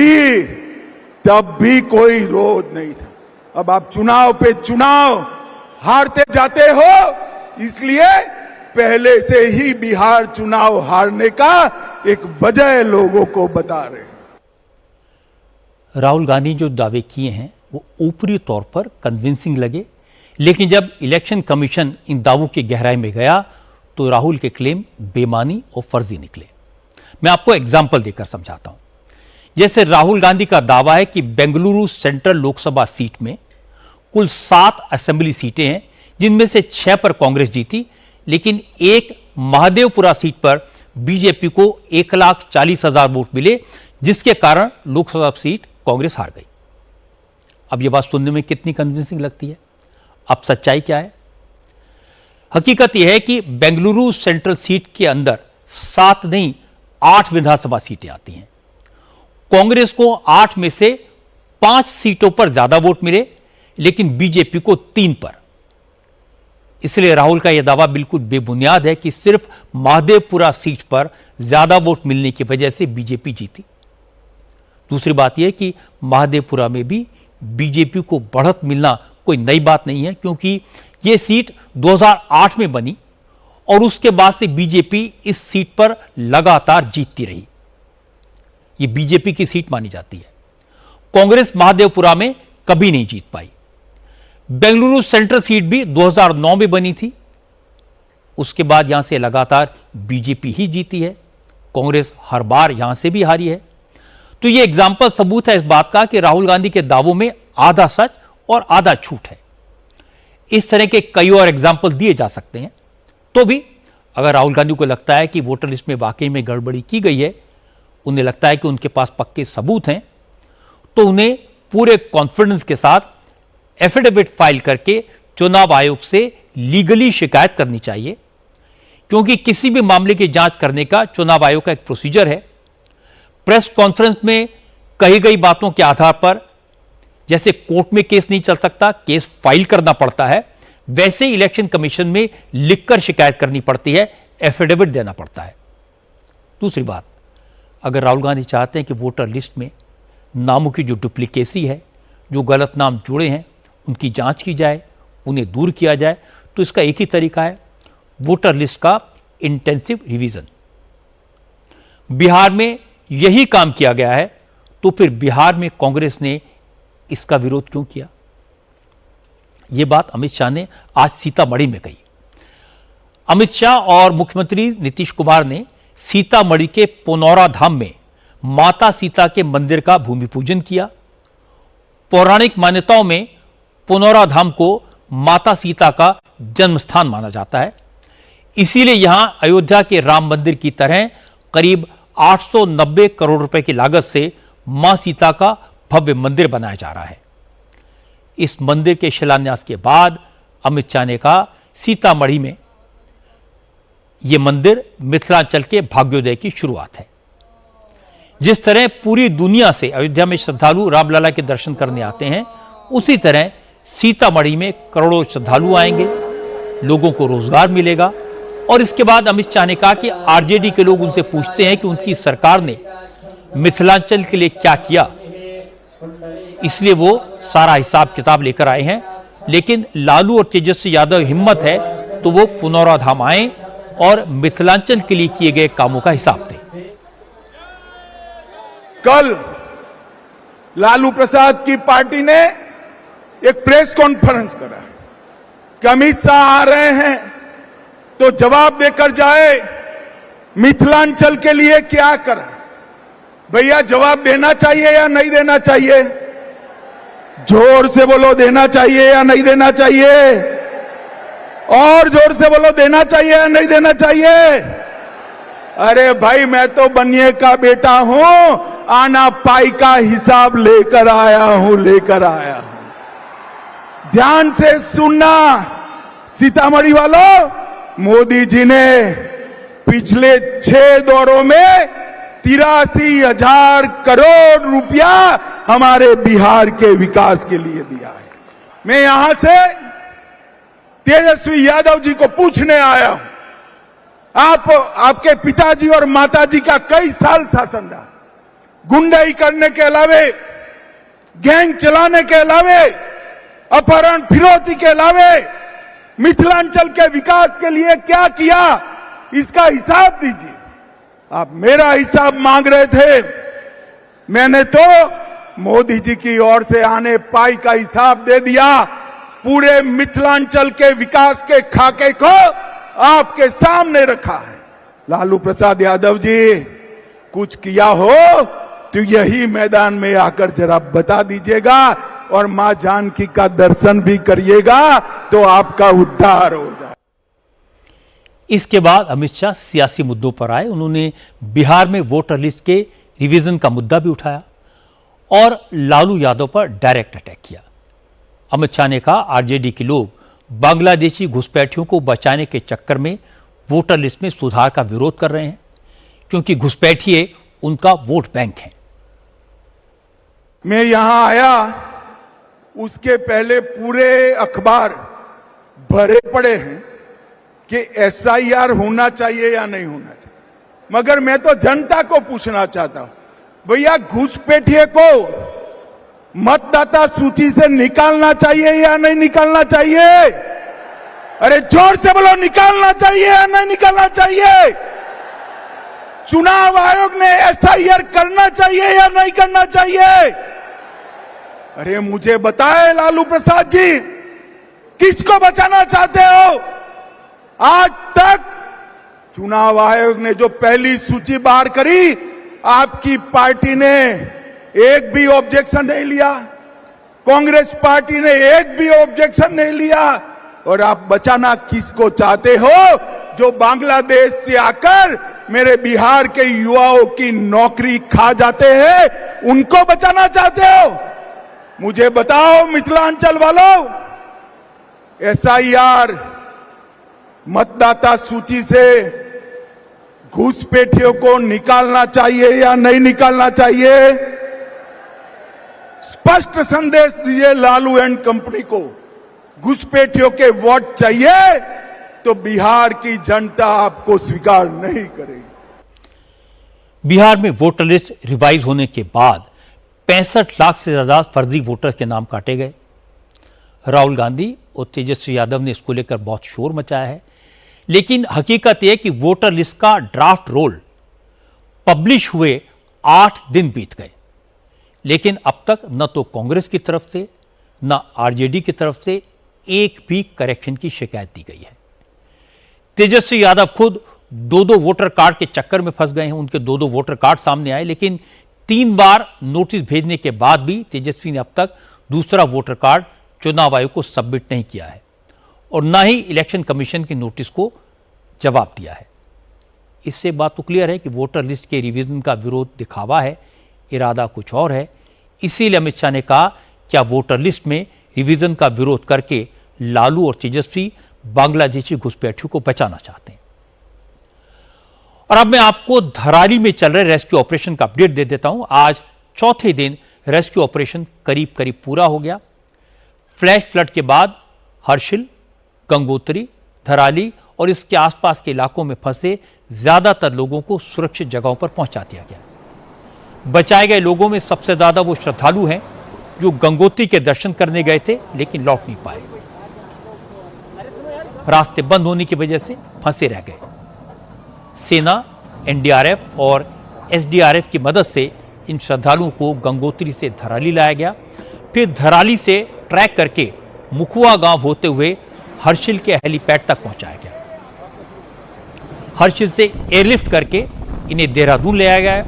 भी कोई विरोध नहीं था। अब आप चुनाव पे चुनाव हारते जाते हो, इसलिए पहले से ही बिहार चुनाव हारने का एक वजह लोगों को बता रहे हैं। राहुल गांधी जो दावे किए हैं वो ऊपरी तौर पर कन्विंसिंग लगे, लेकिन जब इलेक्शन कमीशन इन दावों की गहराई में गया तो राहुल के क्लेम बेमानी और फर्जी निकले। मैं आपको एग्जाम्पल देकर समझाता हूं। जैसे राहुल गांधी का दावा है कि बेंगलुरु सेंट्रल लोकसभा सीट में कुल 7 असेंबली सीटें हैं, जिनमें से 6 पर कांग्रेस जीती, लेकिन एक महादेवपुरा सीट पर बीजेपी को 1,40,000 वोट मिले, जिसके कारण लोकसभा सीट कांग्रेस हार गई। अब यह बात सुनने में कितनी कन्विंसिंग लगती है? अब सच्चाई क्या है? हकीकत यह है कि बेंगलुरु सेंट्रल सीट के अंदर 7 नहीं 8 विधानसभा सीटें आती हैं। कांग्रेस को 8 में से 5 सीटों पर ज्यादा वोट मिले, लेकिन बीजेपी को 3 पर। इसलिए राहुल का यह दावा बिल्कुल बेबुनियाद है कि सिर्फ महादेवपुरा सीट पर ज्यादा वोट मिलने की वजह से बीजेपी जीती। दूसरी बात यह कि महादेवपुरा में भी बीजेपी को बढ़त मिलना कोई नई बात नहीं है, क्योंकि यह सीट 2008 में बनी और उसके बाद से बीजेपी इस सीट पर लगातार जीतती रही। यह बीजेपी की सीट मानी जाती है। कांग्रेस महादेवपुरा में कभी नहीं जीत पाई। बेंगलुरु सेंट्रल सीट भी 2009 में बनी थी, उसके बाद यहां से लगातार बीजेपी ही जीती है। कांग्रेस हर बार यहां से भी हारी है। तो यह एग्जाम्पल सबूत है इस बात का कि राहुल गांधी के दावों में आधा सच और आधा झूठ है। इस तरह के कई और एग्जाम्पल दिए जा सकते हैं। तो भी अगर राहुल गांधी को लगता है कि वोटर लिस्ट में वाकई में गड़बड़ी की गई है, उन्हें लगता है कि उनके पास पक्के सबूत हैं, तो उन्हें पूरे कॉन्फिडेंस के साथ एफिडेविट फाइल करके चुनाव आयोग से लीगली शिकायत करनी चाहिए, क्योंकि किसी भी मामले की जांच करने का चुनाव आयोग का एक प्रोसीजर है। प्रेस कॉन्फ्रेंस में कही गई बातों के आधार पर जैसे कोर्ट में केस नहीं चल सकता, केस फाइल करना पड़ता है, वैसे इलेक्शन कमीशन में लिखकर शिकायत करनी पड़ती है, एफिडेविट देना पड़ता है। दूसरी बात, अगर राहुल गांधी चाहते हैं कि वोटर लिस्ट में नामों की जो डुप्लीकेसी है, जो गलत नाम जुड़े हैं, उनकी जांच की जाए, उन्हें दूर किया जाए, तो इसका एक ही तरीका है, वोटर लिस्ट का इंटेंसिव रिवीजन। बिहार में यही काम किया गया है, तो फिर बिहार में कांग्रेस ने इसका विरोध क्यों किया? यह बात अमित शाह ने आज सीतामढ़ी में कही। अमित शाह और मुख्यमंत्री नीतीश कुमार ने सीतामढ़ी के पुनौरा धाम में माता सीता के मंदिर का भूमि पूजन किया। पौराणिक मान्यताओं में पुनौरा धाम को माता सीता का जन्म स्थान माना जाता है, इसीलिए यहां अयोध्या के राम मंदिर की तरह करीब 890 करोड़ रुपए की लागत से मां सीता का भव्य मंदिर बनाया जा रहा है। इस मंदिर के शिलान्यास के बाद अमित शाह ने कहा, सीतामढ़ी में यह मंदिर मिथिलांचल के भाग्योदय की शुरुआत है। जिस तरह पूरी दुनिया से अयोध्या में श्रद्धालु रामलला के दर्शन करने आते हैं, उसी तरह सीतामढ़ी में करोड़ों श्रद्धालु आएंगे, लोगों को रोजगार मिलेगा। और इसके बाद अमित शाह ने कहा कि आरजेडी के लोग उनसे पूछते हैं कि उनकी सरकार ने मिथिलांचल के लिए क्या किया, इसलिए वो सारा हिसाब किताब लेकर आए हैं। लेकिन लालू और तेजस्वी यादव हिम्मत है तो वो पुनौरा धाम आए और मिथिलांचल के लिए किए गए कामों का हिसाब दें। कल लालू प्रसाद की पार्टी ने एक प्रेस कॉन्फ्रेंस करा कि अमित शाह आ रहे हैं तो जवाब देकर जाए मिथिलांचल के लिए क्या करा। भैया जवाब देना चाहिए या नहीं देना चाहिए? जोर से बोलो, देना चाहिए या नहीं देना चाहिए? और जोर से बोलो, देना चाहिए या नहीं देना चाहिए? अरे भाई, मैं तो बनिए का बेटा हूं, आना पाई का हिसाब लेकर आया हूं। ध्यान से सुनना सीतामढ़ी वालों, मोदी जी ने पिछले 6 दौरों में 83,000 करोड़ रुपया हमारे बिहार के विकास के लिए दिया है। मैं यहां से तेजस्वी यादव जी को पूछने आया हूं, आपके पिताजी और माताजी का कई साल शासन रहा, गुंडाई करने के अलावे, गैंग चलाने के अलावे, अपहरण फिरौती के अलावे मिथिलांचल के विकास के लिए क्या किया, इसका हिसाब दीजिए। आप मेरा हिसाब मांग रहे थे, मैंने तो मोदी जी की ओर से आने पाई का हिसाब दे दिया। पूरे मिथिलांचल के विकास के खाके को आपके सामने रखा है। लालू प्रसाद यादव जी, कुछ किया हो तो यही मैदान में आकर जरा बता दीजिएगा, और मां जानकी का दर्शन भी करिएगा तो आपका उद्धार हो जाए। इसके बाद अमित शाह सियासी मुद्दों पर आए। उन्होंने बिहार में वोटर लिस्ट के रिवीजन का मुद्दा भी उठाया और लालू यादव पर डायरेक्ट अटैक किया। अमित शाह ने कहा, आरजेडी के लोग बांग्लादेशी घुसपैठियों को बचाने के चक्कर में वोटर लिस्ट में सुधार का विरोध कर रहे हैं, क्योंकि घुसपैठिए उनका वोट बैंक हैं। मैं यहां आया उसके पहले पूरे अखबार भरे पड़े हैं कि एसआईआर होना चाहिए या नहीं होना चाहिए, मगर मैं तो जनता को पूछना चाहता हूं, भैया घुसपैठिए को मतदाता सूची से निकालना चाहिए या नहीं निकालना चाहिए? अरे जोर से बोलो, निकालना चाहिए या नहीं निकालना चाहिए? चुनाव आयोग ने एसआईआर करना चाहिए या नहीं करना चाहिए? अरे मुझे बताए लालू प्रसाद जी, किसको बचाना चाहते हो? आज तक चुनाव आयोग ने जो पहली सूची बाहर करी, आपकी पार्टी ने एक भी ऑब्जेक्शन नहीं लिया, कांग्रेस पार्टी ने एक भी ऑब्जेक्शन नहीं लिया। और आप बचाना किसको चाहते हो? जो बांग्लादेश से आकर मेरे बिहार के युवाओं की नौकरी खा जाते हैं, उनको बचाना चाहते हो? मुझे बताओ मिथिलांचल वालों, एसआईआर मतदाता सूची से घुसपैठियों को निकालना चाहिए या नहीं निकालना चाहिए? स्पष्ट संदेश दीजिए लालू एंड कंपनी को। घुसपैठियों के वोट चाहिए तो बिहार की जनता आपको स्वीकार नहीं करेगी। बिहार में वोटर लिस्ट रिवाइज होने के बाद 65 लाख से ज्यादा फर्जी वोटर्स के नाम काटे गए। राहुल गांधी और तेजस्वी यादव ने इसको लेकर बहुत शोर मचाया है, लेकिन हकीकत यह कि वोटर लिस्ट का ड्राफ्ट रोल पब्लिश हुए 8 दिन बीत गए, लेकिन अब तक न तो कांग्रेस की तरफ से न आरजेडी की तरफ से एक भी करेक्शन की शिकायत दी गई है। तेजस्वी यादव खुद 2-2 वोटर कार्ड के चक्कर में फंस गए हैं। उनके 2-2 वोटर कार्ड सामने आए, लेकिन 3 बार नोटिस भेजने के बाद भी तेजस्वी ने अब तक दूसरा वोटर कार्ड चुनाव आयोग को सबमिट नहीं किया है और न ही इलेक्शन कमीशन की नोटिस को जवाब दिया है। इससे बात तो क्लियर है कि वोटर लिस्ट के रिवीजन का विरोध दिखावा है, इरादा कुछ और है। इसीलिए अमित शाह ने कहा, क्या वोटर लिस्ट में रिवीजन का विरोध करके लालू और तेजस्वी बांग्लादेशी घुसपैठियों को बचाना चाहते हैं? और अब मैं आपको धराली में चल रहे रेस्क्यू ऑपरेशन का अपडेट दे देता हूं। आज चौथे दिन रेस्क्यू ऑपरेशन करीब करीब पूरा हो गया। फ्लैश फ्लड के बाद हर्षिल, गंगोत्री, धराली और इसके आसपास के इलाकों में फंसे ज्यादातर लोगों को सुरक्षित जगहों पर पहुंचा दिया गया। बचाए गए लोगों में सबसे ज्यादा वो श्रद्धालु हैं जो गंगोत्री के दर्शन करने गए थे लेकिन लौट नहीं पाए, रास्ते बंद होने की वजह से फंसे रह गए। सेना, एनडीआरएफ और एसडीआरएफ की मदद से इन श्रद्धालुओं को गंगोत्री से धराली लाया गया, फिर धराली से ट्रैक करके मुखुआ गांव होते हुए हर्षिल के हेलीपैड तक पहुंचाया गया। हर्षिल से एयरलिफ्ट करके इन्हें देहरादून ले आया गया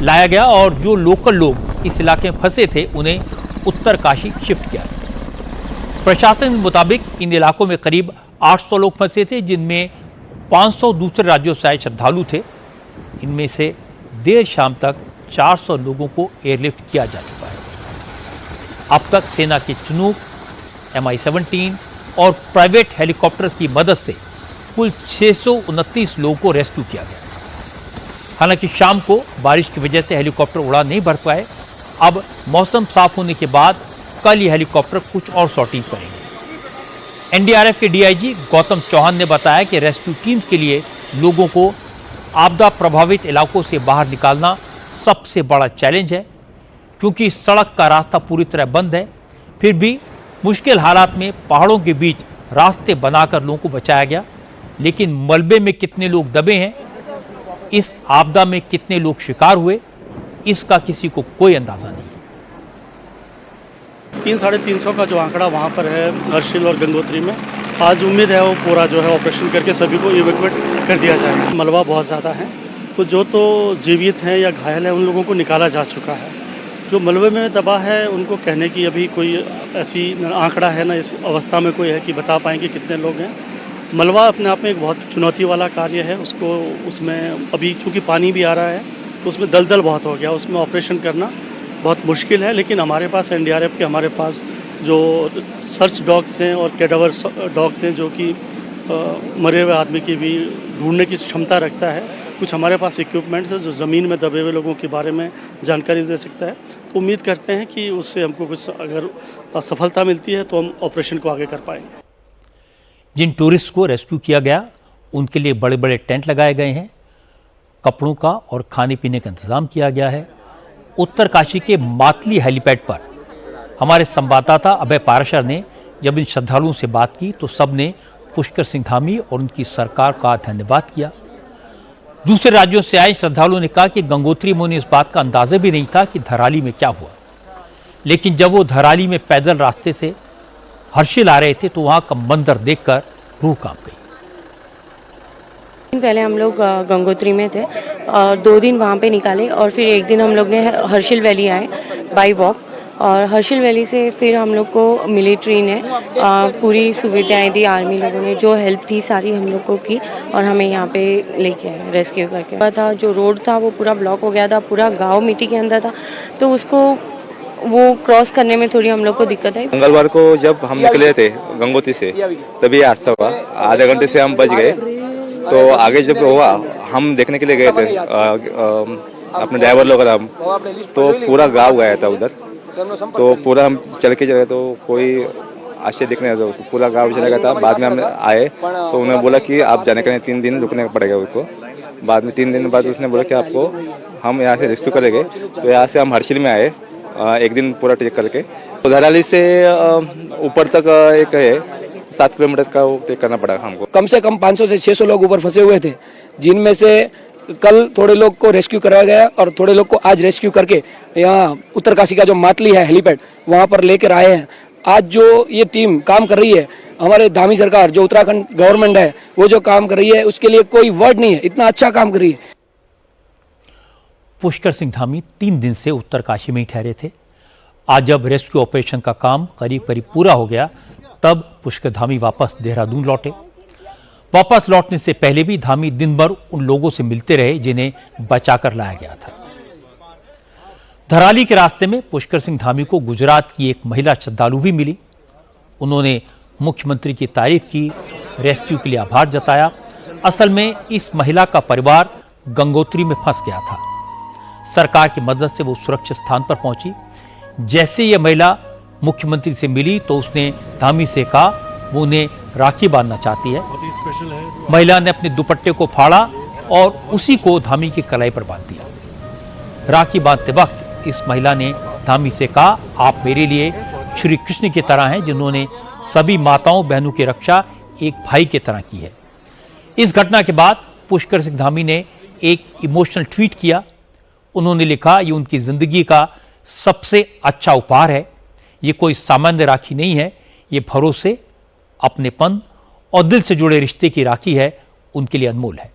लाया गया और जो लोकल लोग इस इलाके में फंसे थे उन्हें उत्तरकाशी शिफ्ट किया गया। प्रशासन के मुताबिक इन इलाकों में करीब 800 लोग फंसे थे, जिनमें 500 दूसरे राज्यों से आए श्रद्धालु थे। इनमें से देर शाम तक 400 लोगों को एयरलिफ्ट किया जा चुका है। अब तक सेना के चिनूक, MI-17 और प्राइवेट हेलीकॉप्टर्स की मदद से कुल 629 लोगों को रेस्क्यू किया गया। हालांकि शाम को बारिश की वजह से हेलीकॉप्टर उड़ान नहीं भर पाए। अब मौसम साफ होने के बाद कल ये हेलीकॉप्टर कुछ और सॉर्टीज करेंगे। NDRF के DIG गौतम चौहान ने बताया कि रेस्क्यू टीम के लिए लोगों को आपदा प्रभावित इलाकों से बाहर निकालना सबसे बड़ा चैलेंज है, क्योंकि सड़क का रास्ता पूरी तरह बंद है। फिर भी मुश्किल हालात में पहाड़ों के बीच रास्ते बनाकर लोगों को बचाया गया। लेकिन मलबे में कितने लोग दबे हैं, इस आपदा में कितने लोग शिकार हुए, इसका किसी को कोई अंदाजा नहीं। 300-350 का जो आंकड़ा वहाँ पर है हर्षिल और गंगोत्री में, आज उम्मीद है वो पूरा जो है ऑपरेशन करके सभी को इवैक्यूएट कर दिया जाएगा। मलबा बहुत ज़्यादा है, तो जो तो जीवित हैं या घायल हैं उन लोगों को निकाला जा चुका है। जो मलबे में दबा है उनको कहने की अभी कोई ऐसी आंकड़ा है ना इस अवस्था में कोई है कि बता पाएँ कि कितने लोग हैं। मलबा अपने आप में एक बहुत चुनौती वाला कार्य है। उसको उसमें अभी चूँकि पानी भी आ रहा है तो उसमें दलदल बहुत हो गया, उसमें ऑपरेशन करना बहुत मुश्किल है। लेकिन हमारे पास NDRF के हमारे पास जो सर्च डॉग्स हैं और कैडावर डॉग्स हैं जो कि मरे हुए आदमी की भी ढूंढने की क्षमता रखता है। कुछ हमारे पास इक्विपमेंट्स है जो ज़मीन में दबे हुए लोगों के बारे में जानकारी दे सकता है। तो उम्मीद करते हैं कि उससे हमको कुछ अगर सफलता मिलती है तो हम ऑपरेशन को आगे कर पाएंगे। जिन टूरिस्ट को रेस्क्यू किया गया उनके लिए बड़े बड़े टेंट लगाए गए हैं, कपड़ों का और खाने पीने का इंतजाम किया गया है। उत्तरकाशी के मातली हेलीपैड पर हमारे संवाददाता अभय पाराशर ने जब इन श्रद्धालुओं से बात की तो सबने पुष्कर सिंह धामी और उनकी सरकार का धन्यवाद किया। दूसरे राज्यों से आए श्रद्धालुओं ने कहा कि गंगोत्री में उन्हें इस बात का अंदाजा भी नहीं था कि धराली में क्या हुआ, लेकिन जब वो धराली में पैदल रास्ते से हर्षिल आ रहे थे तो वहां का मंजर देखकर रूह कांप गई। पहले हम लोग गंगोत्री में थे और 2 दिन वहाँ पे निकाले और फिर एक दिन हम लोग ने हर्षिल वैली आए बाई वॉक। और हर्षिल वैली से फिर हम लोग को मिलिट्री ने पूरी सुविधाएं दी, आर्मी लोगों ने जो हेल्प थी सारी हम लोग को की और हमें यहाँ पे लेके आए रेस्क्यू करके। था जो रोड था वो पूरा ब्लॉक हो गया था, पूरा गांव मिट्टी के अंदर था, तो उसको वो क्रॉस करने में थोड़ी हम लोग को दिक्कत आई। मंगलवार को जब हम निकले थे गंगोत्री से तभी हादसा हुआ। आधे घंटे से हम बच गए, तो आगे जब हुआ हम देखने के लिए गए थे अपने ड्राइवर लोग और हम, तो पूरा गाँव गया था उधर। तो पूरा हम चल के चले तो कोई आश्चर्य दिखने तो पूरा गाँव चला गया था। बाद में हम आए तो उन्होंने बोला कि आप जाने के लिए 3 दिन रुकने पड़ेगा उसको। बाद में 3 दिन बाद उसने बोला कि आपको हम यहाँ से रेस्क्यू करेंगे। तो यहाँ से हम हर्षिल में आए, एक दिन पूरा टेक करके। तो धराली से ऊपर तक एक है 7 किलोमीटर का वो टेक करना पड़ा हमको। कम से कम 500 से 600 लोग ऊपर फंसे हुए थे, जिनमें से कल थोड़े लोग को रेस्क्यू कराया गया और थोड़े लोग को आज रेस्क्यू करके यहाँ उत्तरकाशी का जो मातली है हेलीपैड वहाँ पर लेकर आए हैं। आज जो ये टीम काम कर रही है, हमारे धामी सरकार जो उत्तराखंड गवर्नमेंट है वो जो काम कर रही है उसके लिए कोई वर्ड नहीं है, इतना अच्छा काम कर रही है। पुष्कर सिंह धामी 3 दिन से उत्तरकाशी में ही ठहरे थे। आज जब रेस्क्यू ऑपरेशन का काम करीब पूरा हो गया तब पुष्कर धामी वापस देहरादून लौटे। वापस लौटने से पहले भी धामी दिन भर उन लोगों से मिलते रहे जिन्हें बचाकर लाया गया था। धराली के रास्ते में पुष्कर सिंह धामी को गुजरात की एक महिला श्रद्धालु भी मिली। उन्होंने मुख्यमंत्री की तारीफ की, रेस्क्यू के लिए आभार जताया। असल में इस महिला का परिवार गंगोत्री में फंस गया था। सरकार की मदद से वो सुरक्षित स्थान पर पहुंची। जैसे ये महिला मुख्यमंत्री से मिली तो उसने धामी से कहा वो उन्हें राखी बांधना चाहती है। महिला ने अपने दुपट्टे को फाड़ा और उसी को धामी की कलाई पर बांध दिया। राखी बांधते वक्त इस महिला ने धामी से कहा, आप मेरे लिए श्री कृष्ण की तरह हैं, जिन्होंने सभी माताओं बहनों की रक्षा एक भाई की तरह की है। इस घटना के बाद पुष्कर सिंह धामी ने एक इमोशनल ट्वीट किया। उन्होंने लिखा, ये उनकी जिंदगी का सबसे अच्छा उपहार है। ये कोई सामान्य राखी नहीं है, ये भरोसे, अपनेपन और दिल से जुड़े रिश्ते की राखी है, उनके लिए अनमोल है।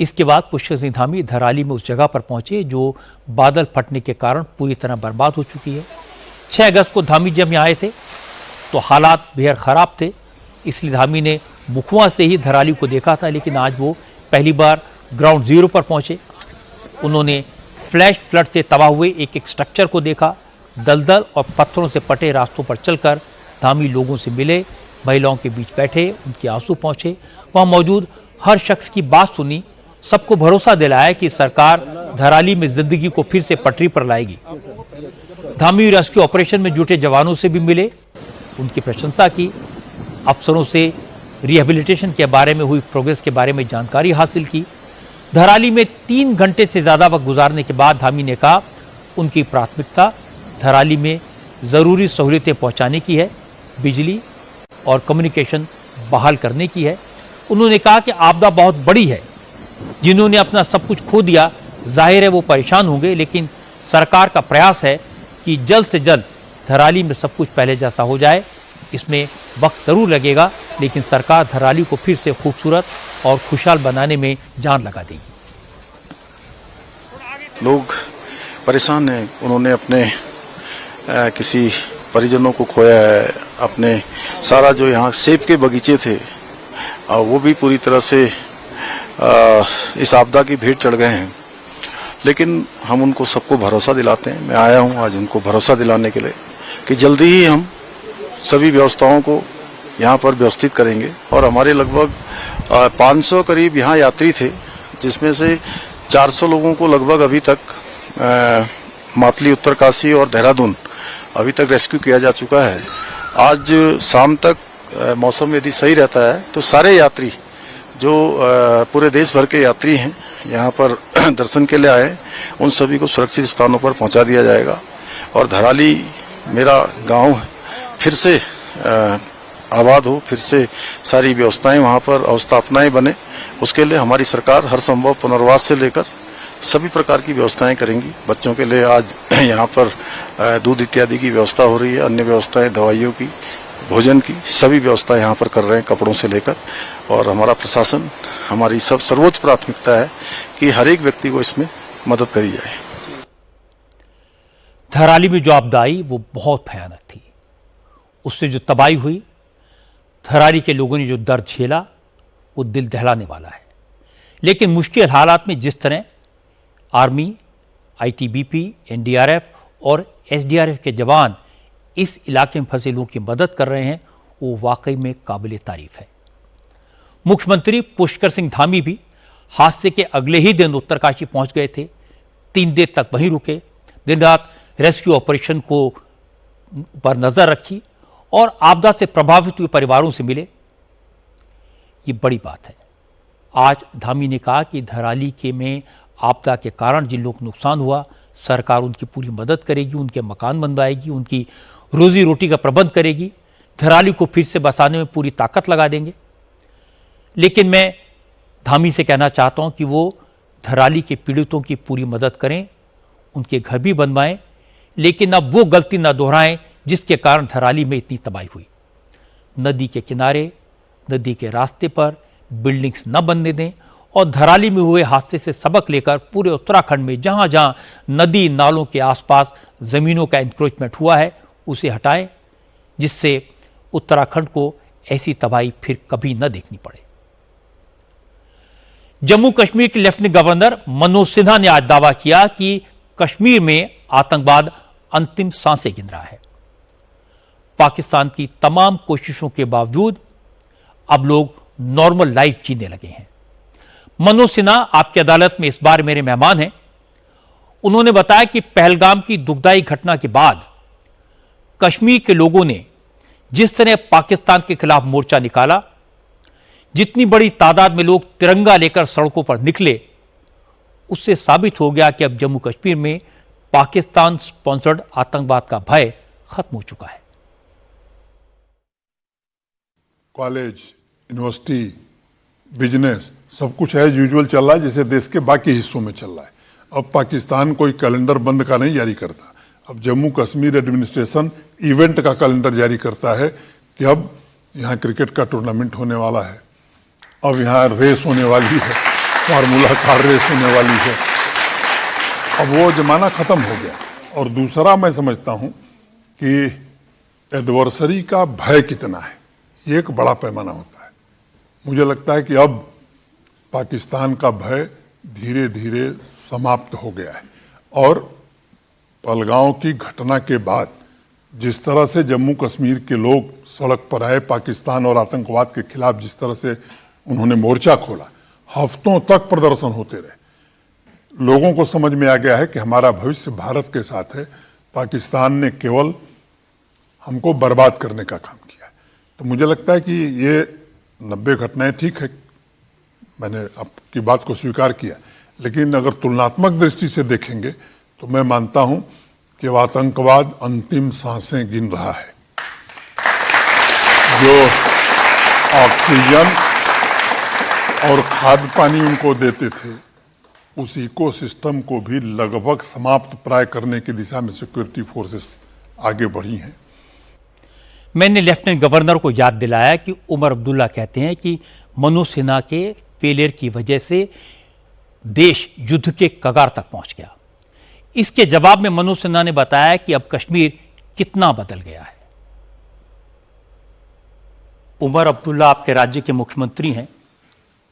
इसके बाद पुष्कर सिंह धामी धराली में उस जगह पर पहुंचे जो बादल फटने के कारण पूरी तरह बर्बाद हो चुकी है। 6 अगस्त को धामी जब यहाँ आए थे तो हालात बेहद खराब थे, इसलिए धामी ने मुखुआ से ही धराली को देखा था, लेकिन आज वो पहली बार ग्राउंड जीरो पर पहुंचे। उन्होंने फ्लैश फ्लड से तबाह हुए एक स्ट्रक्चर को देखा। दलदल और पत्थरों से पटे रास्तों पर चलकर धामी लोगों से मिले, महिलाओं के बीच बैठे, उनके आंसू पहुंचे। वहां मौजूद हर शख्स की बात सुनी, सबको भरोसा दिलाया कि सरकार धराली में जिंदगी को फिर से पटरी पर लाएगी। धामी रेस्क्यू ऑपरेशन में जुटे जवानों से भी मिले, उनकी प्रशंसा की, अफसरों से रिहेबिलिटेशन के बारे में हुई प्रोग्रेस के बारे में जानकारी हासिल की। धराली में 3 घंटे से ज़्यादा वक्त गुजारने के बाद धामी ने कहा उनकी प्राथमिकता धराली में ज़रूरी सहूलियतें पहुंचाने की है, बिजली और कम्युनिकेशन बहाल करने की है। उन्होंने कहा कि आपदा बहुत बड़ी है, जिन्होंने अपना सब कुछ खो दिया जाहिर है वो परेशान होंगे, लेकिन सरकार का प्रयास है कि जल्द से जल्द धराली में सब कुछ पहले जैसा हो जाए। इसमें वक्त ज़रूर लगेगा, लेकिन सरकार धराली को फिर से खूबसूरत और खुशहाल बनाने में जान लगा देगी। लोग परेशान हैं, उन्होंने अपने किसी परिजनों को खोया है, अपने सारा जो यहाँ सेब के बगीचे थे वो भी पूरी तरह से इस आपदा की भेंट चढ़ गए हैं। लेकिन हम उनको सबको भरोसा दिलाते हैं। मैं आया हूँ आज उनको भरोसा दिलाने के लिए कि जल्दी ही हम सभी व्यवस्थाओं को यहाँ पर व्यवस्थित करेंगे। और हमारे लगभग 500 करीब यहाँ यात्री थे, जिसमें से 400 लोगों को लगभग अभी तक मातली, उत्तरकाशी और देहरादून अभी तक रेस्क्यू किया जा चुका है। आज शाम तक मौसम यदि सही रहता है तो सारे यात्री जो पूरे देश भर के यात्री हैं यहाँ पर दर्शन के लिए आए, उन सभी को सुरक्षित स्थानों पर पहुँचा दिया जाएगा। और धराली मेरा गांव फिर से आबाद हो, फिर से सारी व्यवस्थाएं वहाँ पर अवस्थापनाएं बने, उसके लिए हमारी सरकार हर संभव पुनर्वास से लेकर सभी प्रकार की व्यवस्थाएं करेंगी। बच्चों के लिए आज यहाँ पर दूध इत्यादि की व्यवस्था हो रही है, अन्य व्यवस्थाएं दवाइयों की, भोजन की, सभी व्यवस्थाएं यहाँ पर कर रहे हैं, कपड़ों से लेकर। और हमारा प्रशासन, हमारी सब सर्वोच्च प्राथमिकता है कि हर एक व्यक्ति को इसमें मदद करी जाए। धराली में जो आपदा आई वो बहुत भयानक थी, उससे जो तबाही हुई, धराली के लोगों ने जो दर्द झेला वो दिल दहलाने वाला है। लेकिन मुश्किल हालात में जिस तरह आर्मी, आईटीबीपी, एनडीआरएफ और एसडीआरएफ के जवान इस इलाके में फंसे लोगों की मदद कर रहे हैं, वो वाकई में काबिल तारीफ है। मुख्यमंत्री पुष्कर सिंह धामी भी हादसे के अगले ही दिन उत्तरकाशी पहुंच गए थे। 3 दिन तक वहीं रुके, दिन रात रेस्क्यू ऑपरेशन को पर नजर रखी और आपदा से प्रभावित हुए परिवारों से मिले। ये बड़ी बात है। आज धामी ने कहा कि धराली के में आपदा के कारण जिन लोगों को नुकसान हुआ, सरकार उनकी पूरी मदद करेगी, उनके मकान बनवाएगी, उनकी रोजी रोटी का प्रबंध करेगी, धराली को फिर से बसाने में पूरी ताकत लगा देंगे। लेकिन मैं धामी से कहना चाहता हूं कि वो धराली के पीड़ितों की पूरी मदद करें, उनके घर भी बनवाएं, लेकिन अब वो गलती न दोहराएं जिसके कारण धराली में इतनी तबाही हुई। नदी के किनारे, नदी के रास्ते पर बिल्डिंग्स न बनने दें और धराली में हुए हादसे से सबक लेकर पूरे उत्तराखंड में जहां जहां नदी नालों के आसपास जमीनों का इंक्रोचमेंट हुआ है उसे हटाएं, जिससे उत्तराखंड को ऐसी तबाही फिर कभी न देखनी पड़े। जम्मू कश्मीर के लेफ्टिनेंट गवर्नर मनोज सिन्हा ने आज दावा किया कि कश्मीर में आतंकवाद अंतिम सांसें गिन रहा है। पाकिस्तान की तमाम कोशिशों के बावजूद अब लोग नॉर्मल लाइफ जीने लगे हैं। मनोज सिन्हा आपकी अदालत में इस बार मेरे मेहमान हैं। उन्होंने बताया कि पहलगाम की दुखदाई घटना के बाद कश्मीर के लोगों ने जिस तरह पाकिस्तान के खिलाफ मोर्चा निकाला, जितनी बड़ी तादाद में लोग तिरंगा लेकर सड़कों पर निकले, उससे साबित हो गया कि अब जम्मू कश्मीर में पाकिस्तान स्पॉन्सर्ड आतंकवाद का भय खत्म हो चुका है। कॉलेज, यूनिवर्सिटी, बिजनेस सब कुछ एज यूजुअल चल रहा है जैसे देश के बाकी हिस्सों में चल रहा है। अब पाकिस्तान कोई कैलेंडर बंद का नहीं जारी करता। अब जम्मू कश्मीर एडमिनिस्ट्रेशन इवेंट का कैलेंडर जारी करता है कि अब यहाँ क्रिकेट का टूर्नामेंट होने वाला है, अब यहाँ रेस होने वाली है, फार्मूला कार रेस होने वाली है। अब वो जमाना खत्म हो गया। और दूसरा मैं समझता हूं कि एडवर्सरी का भय कितना है, ये एक बड़ा पैमाना होता है। मुझे लगता है कि अब पाकिस्तान का भय धीरे धीरे समाप्त हो गया है। और पहलगांव की घटना के बाद जिस तरह से जम्मू कश्मीर के लोग सड़क पर आए, पाकिस्तान और आतंकवाद के खिलाफ जिस तरह से उन्होंने मोर्चा खोला, हफ्तों तक प्रदर्शन होते रहे, लोगों को समझ में आ गया है कि हमारा भविष्य भारत के साथ है। पाकिस्तान ने केवल हमको बर्बाद करने का काम किया है। तो मुझे लगता है कि ये 90 घटनाएं ठीक है, मैंने आपकी बात को स्वीकार किया, लेकिन अगर तुलनात्मक दृष्टि से देखेंगे तो मैं मानता हूं कि आतंकवाद अंतिम सांसें गिन रहा है। जो ऑक्सीजन और खाद्य पानी उनको देते थे, उस इकोसिस्टम को भी लगभग समाप्त प्राय करने की दिशा में सिक्योरिटी फोर्सेस आगे बढ़ी हैं। मैंने लेफ्टिनेंट गवर्नर को याद दिलाया कि उमर अब्दुल्ला कहते हैं कि मनोज सिन्हा के फेलियर की वजह से देश युद्ध के कगार तक पहुंच गया। इसके जवाब में मनोज सिन्हा ने बताया कि अब कश्मीर कितना बदल गया है। उमर अब्दुल्ला आपके राज्य के मुख्यमंत्री हैं।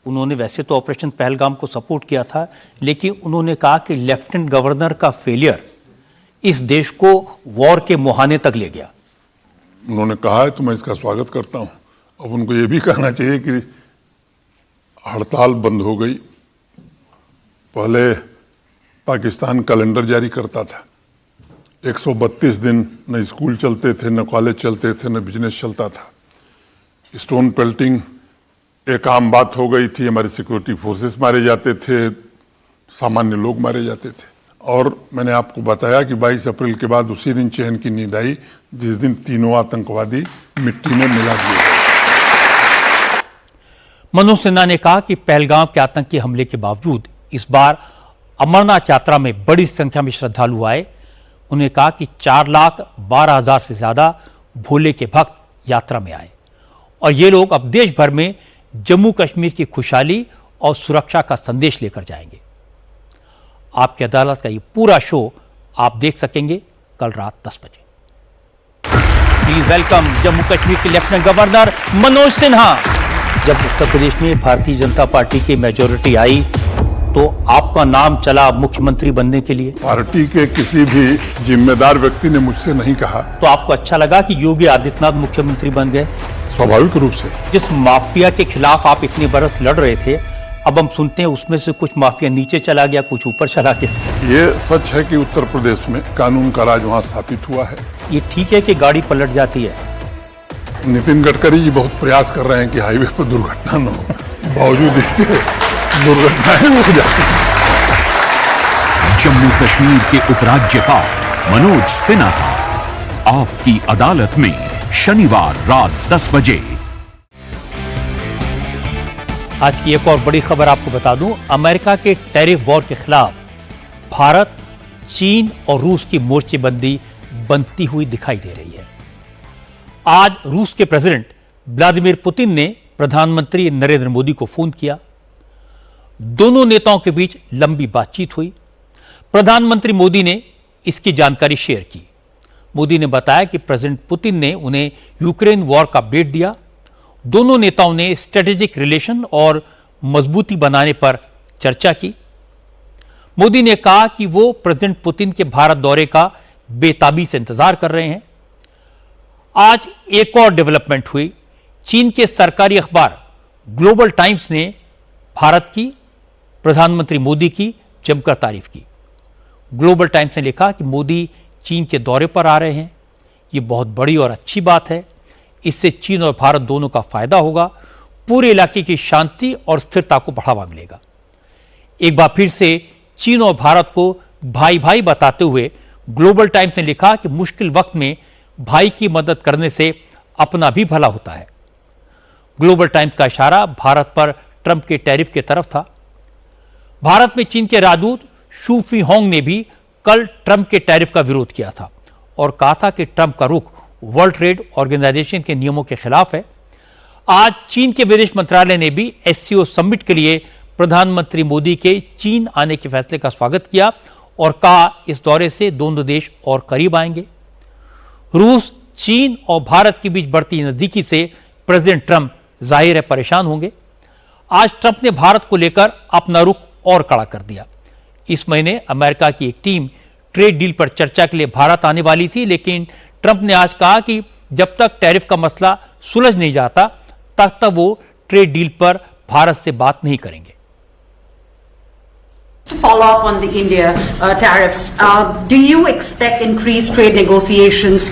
उन्होंने वैसे तो ऑपरेशन पहलगाम को सपोर्ट किया था, लेकिन उन्होंने कहा कि लेफ्टिनेंट गवर्नर का फेलियर इस देश को वॉर के मुहाने तक ले गया। उन्होंने कहा है तो मैं इसका स्वागत करता हूं। अब उनको ये भी कहना चाहिए कि हड़ताल बंद हो गई। पहले पाकिस्तान कैलेंडर जारी करता था, 132 दिन न स्कूल चलते थे, न कॉलेज चलते थे, न बिजनेस चलता था। स्टोन पेल्टिंग एक आम बात हो गई थी, हमारे सिक्योरिटी फोर्सेस मारे जाते थे, सामान्य लोग मारे जाते थे। और मैंने आपको बताया कि 22 अप्रैल के बाद उसी दिन चैन की नींद आई जिस दिन तीनों आतंकवादी मिट्टी में मिला दिए गए। मनोज सिन्हा ने कहा कि पहलगाम के आतंकी हमले के बावजूद इस बार अमरनाथ यात्रा में बड़ी संख्या में श्रद्धालु आए। उन्होंने कहा कि 4,12,000 से ज्यादा भोले के भक्त यात्रा में आए और ये लोग अब देश भर में जम्मू कश्मीर की खुशहाली और सुरक्षा का संदेश लेकर जाएंगे। आपकी अदालत का ये पूरा शो आप देख सकेंगे कल रात 10 बजे। प्लीज वेलकम जम्मू कश्मीर के लेफ्टिनेंट गवर्नर मनोज सिन्हा। जब उत्तर प्रदेश में भारतीय जनता पार्टी की मेजोरिटी आई तो आपका नाम चला मुख्यमंत्री बनने के लिए। पार्टी के किसी भी जिम्मेदार व्यक्ति ने मुझसे नहीं कहा। तो आपको अच्छा लगा कि योगी आदित्यनाथ मुख्यमंत्री बन गए? स्वाभाविक रूप से। जिस माफिया के खिलाफ आप इतने बरस लड़ रहे थे, अब हम सुनते हैं उसमें से कुछ माफिया नीचे चला गया, कुछ ऊपर चला गया। ये सच है कि उत्तर प्रदेश में कानून का राज वहां स्थापित हुआ है। ये ठीक है कि गाड़ी पलट जाती है? नितिन गडकरी जी बहुत प्रयास कर रहे हैं कि हाईवे पर दुर्घटना न हो, बावजूद इसके दुर्घटनाएं हो जाती हैं। जम्मू कश्मीर के उपराज्यपाल मनोज सिन्हा आपकी अदालत में शनिवार रात 10 बजे। आज की एक और बड़ी खबर आपको बता दूं, अमेरिका के टैरिफ वॉर के खिलाफ भारत, चीन और रूस की मोर्चेबंदी बनती हुई दिखाई दे रही है। आज रूस के प्रेसिडेंट व्लादिमीर पुतिन ने प्रधानमंत्री नरेंद्र मोदी को फोन किया। दोनों नेताओं के बीच लंबी बातचीत हुई। प्रधानमंत्री मोदी ने इसकी जानकारी शेयर की। मोदी ने बताया कि प्रेसिडेंट पुतिन ने उन्हें यूक्रेन वॉर का अपडेट दिया। दोनों नेताओं ने स्ट्रेटेजिक रिलेशन और मजबूती बनाने पर चर्चा की। मोदी ने कहा कि वो प्रेसिडेंट पुतिन के भारत दौरे का बेताबी से इंतजार कर रहे हैं। आज एक और डेवलपमेंट हुई। चीन के सरकारी अखबार ग्लोबल टाइम्स ने भारत की, प्रधानमंत्री मोदी की जमकर तारीफ की। ग्लोबल टाइम्स ने लिखा कि मोदी चीन के दौरे पर आ रहे हैं। ये बहुत बड़ी और अच्छी बात है। इससे चीन और भारत दोनों का फायदा होगा। पूरे इलाके की शांति और स्थिरता को बढ़ावा मिलेगा। एक बार फिर से चीन और भारत को भाई भाई बताते हुए ग्लोबल टाइम्स ने लिखा कि मुश्किल वक्त में भाई की मदद करने से अपना भी भला होता है। ग्लोबल टाइम्स का इशारा भारत पर ट्रंप के टैरिफ की तरफ था। भारत में चीन के राजदूत शू फी होंग ने भी कल ट्रंप के टैरिफ का विरोध किया था और कहा था कि ट्रंप का रुख वर्ल्ड ट्रेड ऑर्गेनाइजेशन के नियमों के खिलाफ है। आज चीन के विदेश मंत्रालय ने भी एससीओ समिट के लिए प्रधानमंत्री मोदी के चीन आने के फैसले का स्वागत किया और कहा इस दौरे से दोनों देश और करीब आएंगे। रूस, चीन और भारत के बीच बढ़ती नजदीकी से प्रेसिडेंट ट्रंप जाहिर है परेशान होंगे। आज ट्रंप ने भारत को लेकर अपना रुख और कड़ा कर दिया। इस महीने अमेरिका की एक टीम ट्रेड डील पर चर्चा के लिए भारत आने वाली थी, लेकिन ट्रंप ने आज कहा कि जब तक टैरिफ का मसला सुलझ नहीं जाता तब तक वो ट्रेड डील पर भारत से बात नहीं करेंगे। To follow up on the India tariffs, do you expect increased trade negotiations,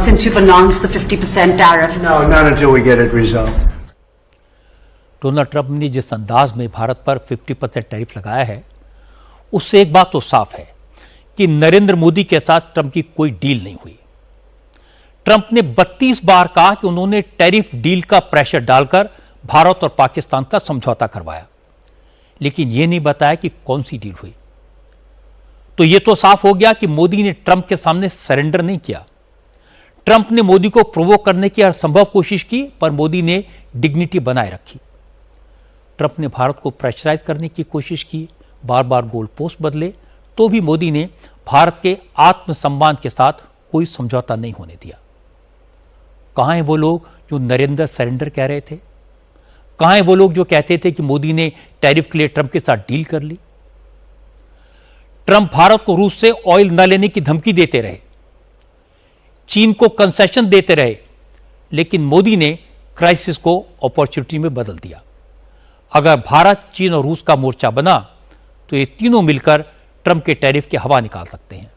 since you've announced the 50% tariff? No, not until we get it resolved. Donald Trump ने जिस अंदाज में भारत पर 50% टैरिफ लगाया है, उससे एक बात तो साफ है कि नरेंद्र मोदी के साथ ट्रंप की कोई डील नहीं हुई। ट्रंप ने 32 बार कहा कि उन्होंने टैरिफ डील का प्रेशर डालकर भारत और पाकिस्तान का समझौता करवाया, लेकिन यह नहीं बताया कि कौन सी डील हुई। तो यह तो साफ हो गया कि मोदी ने ट्रंप के सामने सरेंडर नहीं किया। ट्रंप ने मोदी को प्रोवोक करने की हर संभव कोशिश की, पर मोदी ने डिग्निटी बनाए रखी। ट्रंप ने भारत को प्रेशराइज करने की कोशिश की, बार बार गोल पोस्ट बदले, तो भी मोदी ने भारत के आत्मसम्मान के साथ कोई समझौता नहीं होने दिया। कहां हैं वो लोग जो नरेंद्र सरेंडर कह रहे थे? कहां हैं वो लोग जो कहते थे कि मोदी ने टैरिफ के लिए ट्रंप के साथ डील कर ली? ट्रंप भारत को रूस से ऑयल न लेने की धमकी देते रहे, चीन को कंसेशन देते रहे, लेकिन मोदी ने क्राइसिस को अपॉर्चुनिटी में बदल दिया। अगर भारत, चीन और रूस का मोर्चा बना तो ये तीनों मिलकर ट्रंप के टैरिफ की हवा निकाल सकते हैं।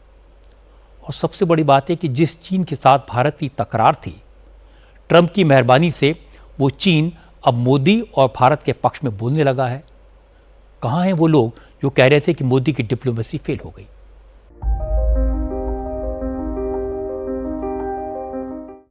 और सबसे बड़ी बात है कि जिस चीन के साथ भारत की तकरार थी, ट्रंप की मेहरबानी से वो चीन अब मोदी और भारत के पक्ष में बोलने लगा है। कहां हैं वो लोग जो कह रहे थे कि मोदी की डिप्लोमेसी फेल हो गई?